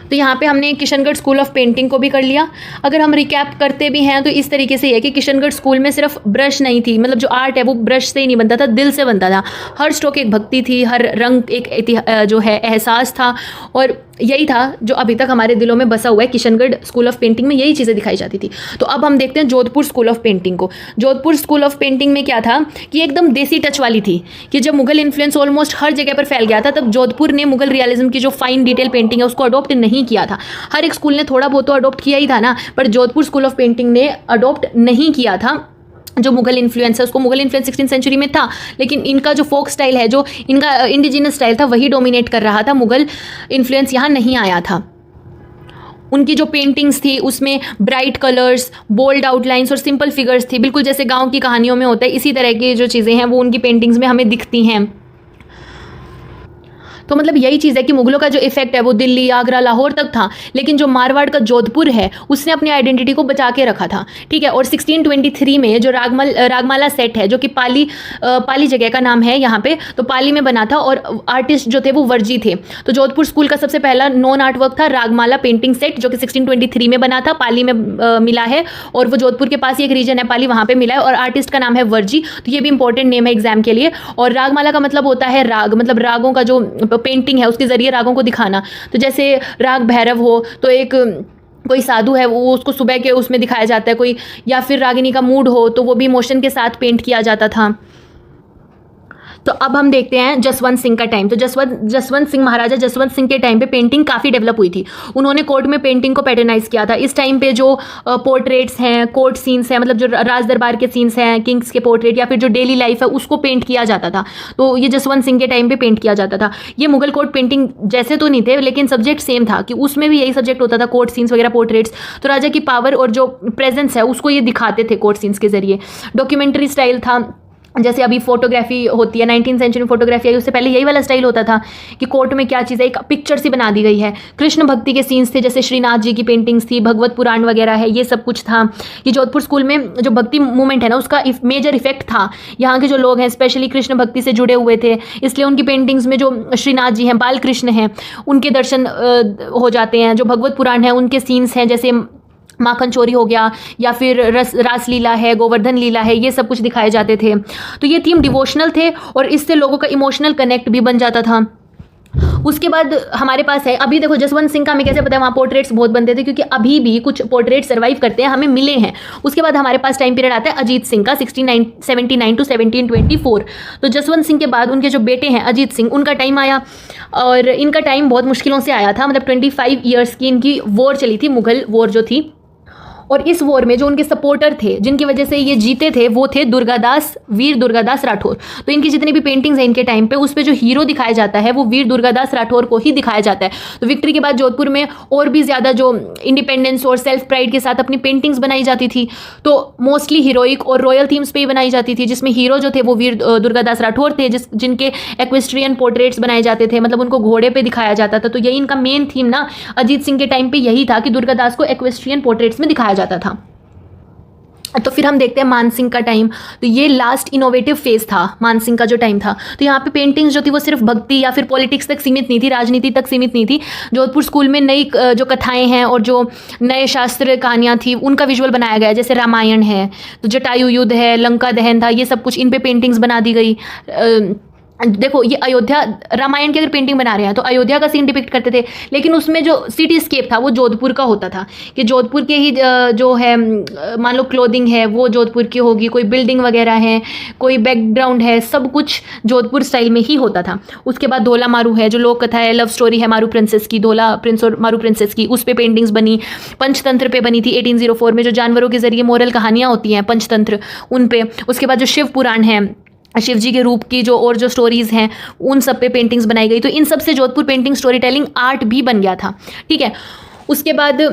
तो यहाँ पे हमने किशनगढ़ स्कूल ऑफ पेंटिंग को भी कर लिया। अगर हम रिकैप करते भी हैं तो इस तरीके से है कि किशनगढ़ स्कूल में सिर्फ ब्रश नहीं थी, मतलब जो आर्ट है वो ब्रश से ही नहीं बनता था, दिल से बनता था। हर स्ट्रोक एक भक्ति थी, हर रंग एक जो है एहसास था, और यही था जो अभी तक हमारे दिलों में बसा हुआ है। किशनगढ़ स्कूल ऑफ पेंटिंग में यही चीज़ें दिखाई जाती थी। तो अब हम देखते हैं जोधपुर स्कूल ऑफ पेंटिंग को। जोधपुर स्कूल ऑफ पेंटिंग में क्या था कि एकदम देसी टच वाली थी, कि जब मुगल इन्फ्लुएंस ऑलमोस्ट हर जगह पर फैल गया था तब जोधपुर ने मुगल रियलिज्म की जो फाइन डिटेल पेंटिंग है उसको अडॉप्ट नहीं किया था। हर एक स्कूल ने थोड़ा बहुत तो अडॉप्ट किया ही था ना, पर जोधपुर स्कूल ऑफ पेंटिंग ने अडॉप्ट नहीं किया था जो मुगल इन्फ्लुएंस है उसको। मुगल इन्फ्लुएंस 16th सेंचुरी में था, लेकिन इनका जो फोक स्टाइल है, जो इनका इंडिजिनस स्टाइल था, वही डोमिनेट कर रहा था। मुगल इन्फ्लुएंस यहाँ नहीं आया था। उनकी जो पेंटिंग्स थी उसमें ब्राइट कलर्स, बोल्ड आउटलाइंस और सिंपल फिगर्स थी, बिल्कुल जैसे गांव की कहानियों में होता है। इसी तरह की जो चीज़ें हैं वो उनकी पेंटिंग्स में हमें दिखती हैं। तो मतलब यही चीज़ है कि मुगलों का जो इफेक्ट है वो दिल्ली, आगरा, लाहौर तक था, लेकिन जो मारवाड़ का जोधपुर है उसने अपनी आइडेंटिटी को बचा के रखा था। ठीक है, और 1623 में जो रागमाला सेट है, जो कि पाली जगह का नाम है यहाँ पे, तो पाली में बना था, और आर्टिस्ट जो थे वो वर्जी थे। तो जोधपुर स्कूल का सबसे पहला नॉन आर्ट वर्क था रागमाला पेंटिंग सेट, जो कि 1623 में बना था, पाली में मिला है, और वो जोधपुर के पास ही एक रीजन है पाली, वहाँ पर मिला है, और आर्टिस्ट का नाम है वर्जी। तो ये भी इंपॉर्टेंट नेम है एग्जाम के लिए। और रागमाला का मतलब होता है राग, मतलब रागों का जो पेंटिंग है उसके जरिए रागों को दिखाना। तो जैसे राग भैरव हो तो एक कोई साधु है वो उसको सुबह के उसमें दिखाया जाता है, कोई, या फिर रागिनी का मूड हो तो वो भी इमोशन के साथ पेंट किया जाता था। तो अब हम देखते हैं जसवंत सिंह का टाइम। तो जसवंत सिंह, महाराजा जसवंत सिंह के टाइम पे पेंटिंग काफ़ी डेवलप हुई थी। उन्होंने कोर्ट में पेंटिंग को पैटर्नाइज किया था। इस टाइम पे जो पोर्ट्रेट्स हैं, कोर्ट सीन्स हैं, मतलब जो राज दरबार के सीन्स हैं, किंग्स के पोर्ट्रेट या फिर जो डेली लाइफ है उसको पेंट किया जाता था। तो ये जसवंत सिंह के टाइम पे पेंट किया जाता था। ये मुगल कोर्ट पेंटिंग जैसे तो नहीं थे, लेकिन सब्जेक्ट सेम था कि उसमें भी यही सब्जेक्ट होता था, कोर्ट सीन्स वगैरह, पोर्ट्रेट्स। तो राजा की पावर और जो प्रेजेंस है उसको ये दिखाते थे कोर्ट सीन्स के जरिए। डॉक्यूमेंट्री स्टाइल था, जैसे अभी फोटोग्राफी होती है, 19th सेंचुरी में फोटोग्राफी आई, उससे पहले यही वाला स्टाइल होता था कि कोर्ट में क्या चीज़ है, एक पिक्चर सी बना दी गई है। कृष्ण भक्ति के सीन्स थे, जैसे श्रीनाथ जी की पेंटिंग्स थी, भगवत पुराण वगैरह है, ये सब कुछ था। ये जोधपुर स्कूल में जो भक्ति मूवमेंट है ना उसका मेजर इफेक्ट था। यहाँ के जो लोग हैं स्पेशली कृष्ण भक्ति से जुड़े हुए थे, इसलिए उनकी पेंटिंग्स में जो श्रीनाथ जी हैं, बाल कृष्ण हैं, उनके दर्शन हो जाते हैं। जो भगवत पुराण है उनके सीन्स हैं, जैसे माखन चोरी हो गया या फिर रास लीला है, गोवर्धन लीला है, ये सब कुछ दिखाए जाते थे। तो ये थीम डिवोशनल थे और इससे लोगों का इमोशनल कनेक्ट भी बन जाता था। उसके बाद हमारे पास है, अभी देखो जसवंत सिंह का हमें कैसे पता है, वहाँ पोर्ट्रेट्स बहुत बनते थे क्योंकि अभी भी कुछ पोर्ट्रेट सर्वाइव करते हैं, हमें मिले हैं। उसके बाद हमारे पास टाइम पीरियड आता है अजीत सिंह का 1679 टू 1724। तो जसवंत सिंह के बाद उनके जो बेटे हैं अजीत सिंह, उनका टाइम आया और इनका टाइम बहुत मुश्किलों से आया था, मतलब 25 ईयर्स की इनकी वॉर चली थी, मुगल वॉर जो थी। और इस वॉर में जो उनके सपोर्टर थे जिनकी वजह से ये जीते थे वो थे दुर्गादास, वीर दुर्गादास राठौर। तो इनकी जितनी भी पेंटिंग्स हैं इनके टाइम पे, उस पे जो हीरो दिखाया जाता है वो वीर दुर्गादास राठौर को ही दिखाया जाता है। तो विक्ट्री के बाद जोधपुर में और भी ज़्यादा जो इंडिपेंडेंस और सेल्फ प्राइड के साथ अपनी पेंटिंग्स बनाई जाती थी, तो मोस्टली हीरोइक और रॉयल थीम्स पे ही बनाई जाती थी, जिसमें हीरो जो थे वो वीर दुर्गादास राठौर थे, जिनके एक्वेस्ट्रियन पोर्ट्रेट्स बनाए जाते थे, मतलब उनको घोड़े पे दिखाया जाता था। तो यही इनका मेन थीम ना अजीत सिंह के टाइम पे यही था कि दुर्गादास को एक्वेस्ट्रियन पोर्ट्रेट्स में दिखाया जाता था। तो फिर हम देखते हैं मानसिंह का टाइम। तो ये लास्ट इनोवेटिव फेज था मानसिंह का जो टाइम था। तो यहाँ पे पेंटिंग्स जो थी वो सिर्फ भक्ति या फिर पॉलिटिक्स तक सीमित नहीं थी, राजनीति तक सीमित नहीं थी। जोधपुर स्कूल में नई जो कथाएं हैं और जो नए शास्त्र कहानियाँ थी उनका विजुअल बनाया गया, जैसे रामायण है, तो जटायु युद्ध है, लंका दहन था, ये सब कुछ इन पे पेंटिंग्स बना दी गई। देखो ये अयोध्या, रामायण की अगर पेंटिंग बना रहे हैं तो अयोध्या का सीन डिपिक्ट करते थे, लेकिन उसमें जो सिटी स्केप था वो जोधपुर का होता था, कि जोधपुर के ही जो है मान लो क्लोथिंग है वो जोधपुर की होगी, कोई बिल्डिंग वगैरह है, कोई बैकग्राउंड है, सब कुछ जोधपुर स्टाइल में ही होता था। उसके बाद धोला मारू है, जो लोक कथा है, लव स्टोरी है मारू प्रिंसेस की, धोला प्रिंस और मारू प्रिंसेस की, उस पर पेंटिंग्स बनी। पंचतंत्र पे बनी थी 1804 में, जो जानवरों के जरिए मोरल कहानियाँ होती हैं पंचतंत्र, उन पे। उसके बाद जो शिव पुराण है, शिव जी के रूप की जो और जो स्टोरीज़ हैं उन सब पे पेंटिंग्स बनाई गई। तो इन सब से Jodhpur painting story telling art भी बन गया था, ठीक है। उसके बाद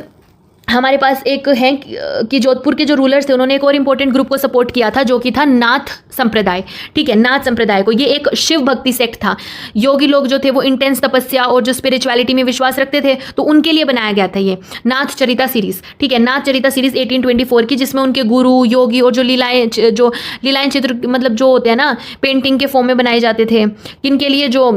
हमारे पास एक है कि जोधपुर के जो रूलर्स थे उन्होंने एक और इम्पोर्टेंट ग्रुप को सपोर्ट किया था, जो कि था नाथ संप्रदाय, ठीक है। नाथ संप्रदाय को, ये एक शिव भक्ति सेक्ट था। योगी लोग जो थे वो इंटेंस तपस्या और जो स्पिरिचुअलिटी में विश्वास रखते थे, तो उनके लिए बनाया गया था ये नाथ चरिता सीरीज, ठीक है। नाथ चरिता सीरीज 1824 की, जिसमें उनके गुरु, योगी और जो लीलाएं चित्र मतलब जो होते हैं ना पेंटिंग के फॉर्म में बनाए जाते थे, किनके लिए, जो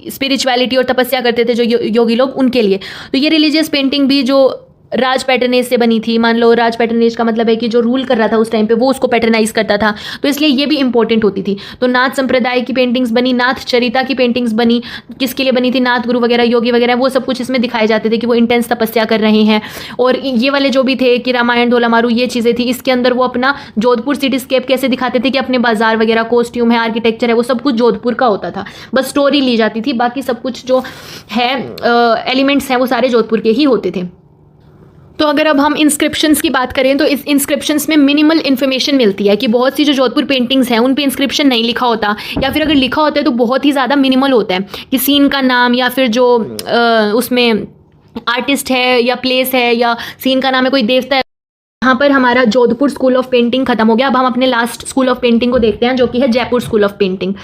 स्पिरिचुअलिटी और तपस्या करते थे जो योगी लोग, उनके लिए। तो ये रिलीजियस पेंटिंग भी जो राज पैटर्नेज से बनी थी, मान लो राज पैटर्नेज का मतलब है कि जो रूल कर रहा था उस टाइम पे वो उसको पैटर्नाइज करता था, तो इसलिए ये भी इंपॉर्टेंट होती थी। तो नाथ संप्रदाय की पेंटिंग्स बनी, नाथ चरिता की पेंटिंग्स बनी, किसके लिए बनी थी, नाथ गुरु वगैरह, योगी वगैरह, वो सब कुछ इसमें दिखाए जाते थे कि वो इंटेंस तपस्या कर रहे हैं। और ये वाले जो भी थे कि रामायण, धोला मारू, ये चीज़ें थी, इसके अंदर वो अपना जोधपुर सिटी स्केप कैसे दिखाते थे कि अपने बाजार वगैरह, कॉस्ट्यूम है, आर्किटेक्चर है, वो सब कुछ जोधपुर का होता था, बस स्टोरी ली जाती थी, बाकी सब कुछ जो है एलिमेंट्स हैं वो सारे जोधपुर के ही होते थे। तो अगर अब हम इंस्क्रिप्शंस की बात करें तो इस इंस्क्रिप्शंस में मिनिमल इन्फॉर्मेशन मिलती है, कि बहुत सी जो जोधपुर पेंटिंग्स हैं उन पे इंस्क्रिप्शन नहीं लिखा होता, या फिर अगर लिखा होता है तो बहुत ही ज़्यादा मिनिमल होता है, कि सीन का नाम या फिर जो उसमें आर्टिस्ट है या प्लेस है या सीन का नाम है, कोई देवता है। यहाँ पर हमारा जोधपुर स्कूल ऑफ पेंटिंग खत्म हो गया। अब हम अपने लास्ट स्कूल ऑफ पेंटिंग को देखते हैं, जो कि है जयपुर स्कूल ऑफ पेंटिंग।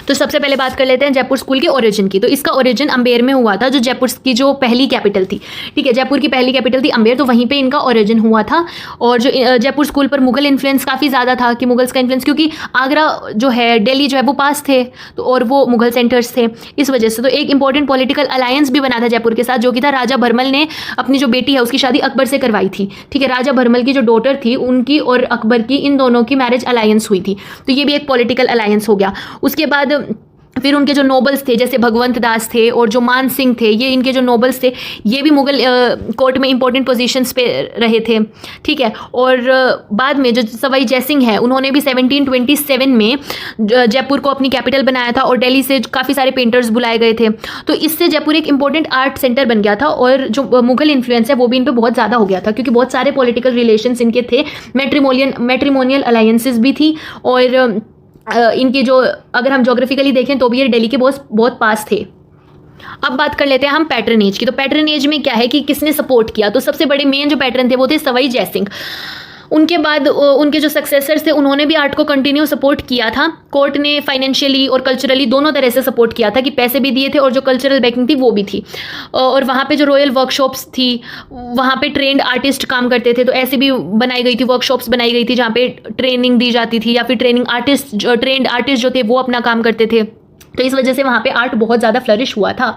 तो सबसे पहले बात कर लेते हैं जयपुर स्कूल के ओरिजिन की। तो इसका ओरिजिन अम्बेर में हुआ था, जो जयपुर की जो पहली कैपिटल थी, ठीक है। जयपुर की पहली कैपिटल थी अम्बेर, तो वहीं पे इनका ओरिजिन हुआ था। और जो जयपुर स्कूल पर मुगल इन्फ्लुएंस काफ़ी ज़्यादा था, कि मुगल्स का इन्फ्लुएंस, क्योंकि आगरा जो है, दिल्ली जो है वो पास थे, तो और वो मुगल सेंटर्स थे, इस वजह से। तो एक इंपॉर्टेंट पॉलिटिकल अलायंस भी बना था जयपुर के साथ, जो कि था राजा भरमल ने अपनी जो बेटी है उसकी शादी अकबर से करवाई थी, ठीक है। राजा भरमल की जो डॉटर थी उनकी और अकबर की, इन दोनों की मैरिज अलायंस हुई थी, तो ये भी एक पॉलिटिकल अलायंस हो गया। उसके बाद फिर उनके जो नोबल्स थे, जैसे भगवंत दास थे और जो मान सिंह थे, ये इनके जो नोबल्स थे, ये भी मुगल कोर्ट में इंपॉर्टेंट पोजीशंस पे रहे थे, ठीक है। और बाद में जो सवाई जयसिंह है, उन्होंने भी 1727 में जयपुर को अपनी कैपिटल बनाया था, और दिल्ली से काफ़ी सारे पेंटर्स बुलाए गए थे। तो इससे जयपुर एक इंपॉर्टेंट आर्ट सेंटर बन गया था, और जो मुगल इन्फ्लुएंस है वो भी इन पर बहुत ज़्यादा हो गया था, क्योंकि बहुत सारे पॉलिटिकल रिलेशंस इनके थे, मैट्रिमोनियल अलायंसेस भी थी। और इनकी जो, अगर हम ज्योग्राफिकली देखें तो भी ये दिल्ली के बहुत पास थे। अब बात कर लेते हैं हम पैटर्नेज की। तो पैटर्नेज में क्या है कि किसने सपोर्ट किया, तो सबसे बड़े मेन जो पैटर्न थे वो थे सवाई जयसिंह। उनके बाद उनके जो सक्सेसर्स थे उन्होंने भी आर्ट को कंटिन्यू सपोर्ट किया था। कोर्ट ने फाइनेंशियली और कल्चरली दोनों तरह से सपोर्ट किया था, कि पैसे भी दिए थे और जो कल्चरल बैकिंग थी वो भी थी। और वहाँ पे जो रॉयल वर्कशॉप्स थी, वहाँ पे ट्रेंड आर्टिस्ट काम करते थे, तो ऐसे भी बनाई गई थी, वर्कशॉप्स बनाई गई थी जहाँ पे ट्रेनिंग दी जाती थी, या फिर ट्रेंड आर्टिस्ट जो थे वो अपना काम करते थे। तो इस वजह से वहाँ पर आर्ट बहुत ज़्यादा फ्लरिश हुआ था।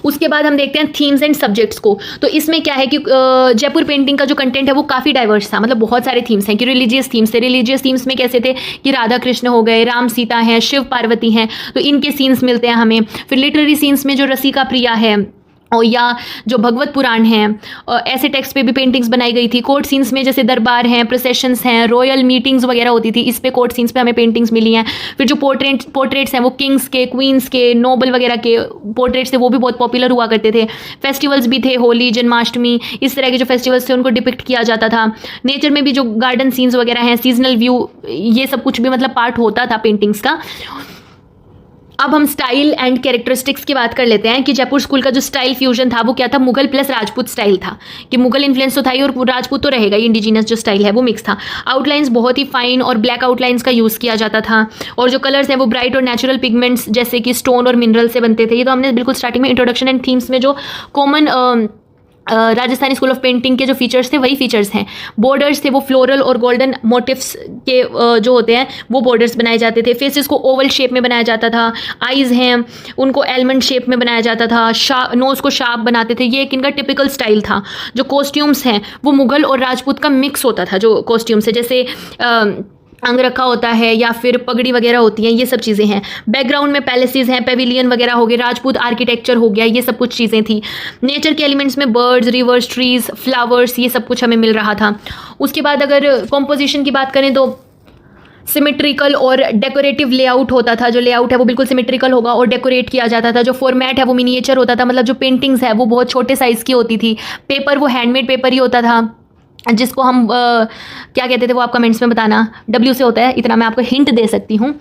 उसके बाद हम देखते हैं थीम्स एंड सब्जेक्ट्स को। तो इसमें क्या है कि जयपुर पेंटिंग का जो कंटेंट है वो काफ़ी डाइवर्स था, मतलब बहुत सारे थीम्स हैं कि रिलीजियस थीम्स थे। रिलीजियस थीम्स में कैसे थे कि राधा कृष्ण हो गए, राम सीता हैं, शिव पार्वती हैं, तो इनके सीन्स मिलते हैं हमें। फिर लिटरेरी सीन्स में जो रसिका प्रिया है और या जो भगवत पुराण हैं, ऐसे टेक्स्ट पे भी पेंटिंग्स बनाई गई थी। कोर्ट सीन्स में जैसे दरबार हैं, प्रोसेशंस हैं, रॉयल मीटिंग्स वगैरह होती थी, इस पे कोर्ट सीन्स पे हमें पेंटिंग्स मिली हैं। फिर जो पोर्ट्रेट्स हैं वो किंग्स के, क्वींस के, नोबल वगैरह के पोर्ट्रेट्स थे, वो भी बहुत पॉपुलर हुआ करते थे। फेस्टिवल्स भी थे, होली, जन्माष्टमी, इस तरह के जो फेस्टिवल्स थे उनको डिपिक्ट किया जाता था। नेचर में भी जो गार्डन सीन्स वगैरह हैं, सीजनल व्यू, ये सब कुछ भी मतलब पार्ट होता था पेंटिंग्स का। अब हम स्टाइल एंड कैरेक्टरिस्टिक्स की बात कर लेते हैं कि जयपुर स्कूल का जो स्टाइल फ्यूजन था वो क्या था, मुगल प्लस राजपूत स्टाइल था। कि मुगल इन्फ्लुएंस तो था ही और राजपूत तो रहेगा ही, इंडिजिनस जो स्टाइल है वो मिक्स था। आउटलाइंस बहुत ही फाइन और ब्लैक आउटलाइंस का यूज़ किया जाता था, और जो कलर्स हैं वो ब्राइट और नेचुरल पिगमेंट्स जैसे कि स्टोन और मिनरल से बनते थे। ये तो हमने बिल्कुल स्टार्टिंग में इंट्रोडक्शन एंड थीम्स में जो common Rajasthani school of painting के जो फीचर्स थे वही फीचर्स हैं। बॉर्डर्स थे वो फ्लोरल और गोल्डन मोटिव्स के जो होते हैं वो बॉर्डर्स बनाए जाते थे। फेसेस को ओवल शेप में बनाया जाता था। आइज़ हैं उनको एलमंड शेप में बनाया जाता था। नोज़ को शार्प बनाते थे। ये एक इनका टिपिकल स्टाइल था। जो कॉस्ट्यूम्स हैं वो मुगल और राजपूत का मिक्स होता था। जो कॉस्ट्यूम्स है जैसे अंग रखा होता है या फिर पगड़ी वगैरह होती हैं, ये सब चीज़ें हैं। बैकग्राउंड में पैलेसेस हैं, पेविलियन वगैरह हो गए, राजपूत आर्किटेक्चर हो गया, ये सब कुछ चीज़ें थी। नेचर के एलिमेंट्स में बर्ड्स, रिवर्स, ट्रीज, फ्लावर्स, ये सब कुछ हमें मिल रहा था। उसके बाद अगर कॉम्पोजिशन की बात करें तो सिमेट्रिकल और डेकोरेटिव लेआउट होता था। जो लेआउट है वो बिल्कुल सिमेट्रिकल होगा और डेकोरेट किया जाता था। जो फॉर्मेट है वो मिनिएचर होता था, मतलब जो पेंटिंग्स है वो बहुत छोटे साइज़ की होती थी। पेपर वो हैंडमेड पेपर ही होता था, जिसको हम क्या कहते थे वो आप कमेंट्स में बताना। W से होता है, इतना मैं आपको हिंट दे सकती हूँ,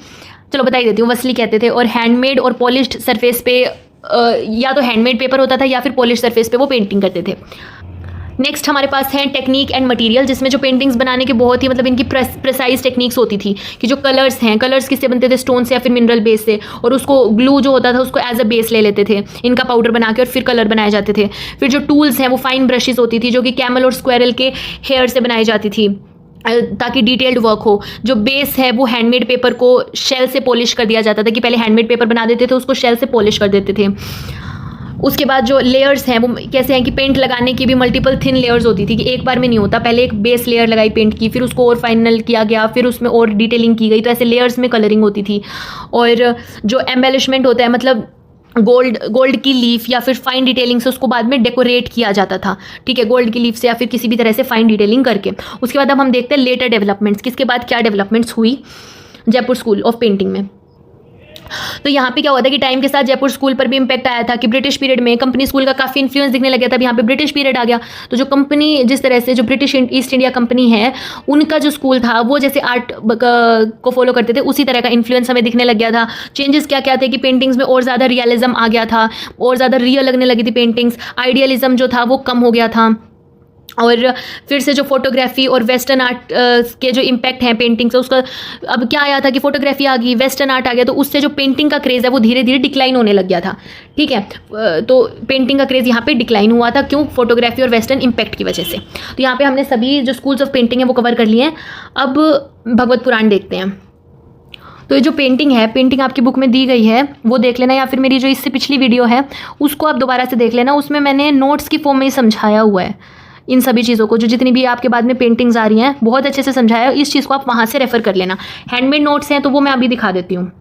चलो बता ही देती हूँ, वसली कहते थे। और हैंडमेड और पॉलिश्ड सरफेस पे या तो हैंडमेड पेपर होता था या फिर पॉलिश सरफेस पे वो पेंटिंग करते थे। नेक्स्ट हमारे पास है टेक्निक एंड मटेरियल, जिसमें जो पेंटिंग्स बनाने के बहुत ही मतलब इनकी प्रिसाइज टेक्निक्स होती थी कि जो कलर्स हैं, कलर्स किससे बनते थे, स्टोन से या फिर मिनरल बेस से, और उसको ग्लू जो होता था उसको एज अ बेस ले लेते थे, इनका पाउडर बना के और फिर कलर बनाए जाते थे। फिर जो टूल्स हैं वो फाइन ब्रशेस होती थी जो कि कैमल और स्क्वेरल के हेयर से बनाई जाती थी ताकि डिटेल्ड वर्क हो। जो बेस है वो हैंडमेड पेपर को शेल से पॉलिश कर दिया जाता था, कि पहले हैंडमेड पेपर बना देते थे उसको शेल से पॉलिश कर देते थे। उसके बाद जो लेयर्स हैं वो कैसे हैं कि पेंट लगाने की भी मल्टीपल थिन लेयर्स होती थी, कि एक बार में नहीं होता। पहले एक बेस लेयर लगाई पेंट की, फिर उसको और फाइनल किया गया, फिर उसमें और डिटेलिंग की गई, तो ऐसे लेयर्स में कलरिंग होती थी। और जो एम्बेलिशमेंट होता है मतलब गोल्ड की लीफ या फिर फाइन डिटेलिंग से उसको बाद में डेकोरेट किया जाता था, ठीक है, गोल्ड की लीफ से या फिर किसी भी तरह से फाइन डिटेलिंग करके। उसके बाद अब हम देखते हैं लेटर डेवलपमेंट्स, किसके बाद क्या डेवलपमेंट्स हुई जयपुर स्कूल ऑफ पेंटिंग में। तो यहाँ पे क्या होता है कि टाइम के साथ जयपुर स्कूल पर भी इम्पैक्ट आया था, कि ब्रिटिश पीरियड में कंपनी स्कूल का काफ़ी इन्फ्लुएंस दिखने लग गया था। अब यहाँ पे ब्रिटिश पीरियड आ गया, तो जो कंपनी जिस तरह से जो ब्रिटिश ईस्ट इंडिया कंपनी है उनका जो स्कूल था वो जैसे आर्ट को फॉलो करते थे उसी तरह का इन्फ्लुएंस हमें दिखने लग गया था। चेंजेस क्या क्या थे कि पेंटिंग्स में और ज़्यादा रियलिज्म आ गया था, और ज़्यादा रियल लगने लगी थी पेंटिंग्स। आइडियलिज्म जो था वो कम हो गया था। और फिर से जो फोटोग्राफी और वेस्टर्न आर्ट के जो इम्पैक्ट हैं पेंटिंग से, उसका अब क्या आया था कि फोटोग्राफी आ गई, वेस्टर्न आर्ट आ गया, तो उससे जो पेंटिंग का क्रेज़ है वो धीरे धीरे डिक्लाइन होने लग गया था, ठीक है। तो पेंटिंग का क्रेज़ यहाँ पे डिक्लाइन हुआ था, क्यों? फोटोग्राफी और वेस्टर्न इम्पैक्ट की वजह से। तो यहाँ पे हमने सभी जो स्कूल्स ऑफ पेंटिंग है वो कवर कर लिए हैं। अब भगवत पुराण देखते हैं। तो ये जो पेंटिंग है, पेंटिंग आपकी बुक में दी गई है वो देख लेना, या फिर मेरी जो इससे पिछली वीडियो है उसको आप दोबारा से देख लेना, उसमें मैंने नोट्स की फॉर्म में ही समझाया हुआ है इन सभी चीज़ों को। जो जितनी भी आपके बाद में पेंटिंग्स आ रही हैं बहुत अच्छे से समझाया है, इस चीज़ को आप वहाँ से रेफर कर लेना। हैंडमेड नोट्स हैं तो वो मैं अभी दिखा देती हूँ।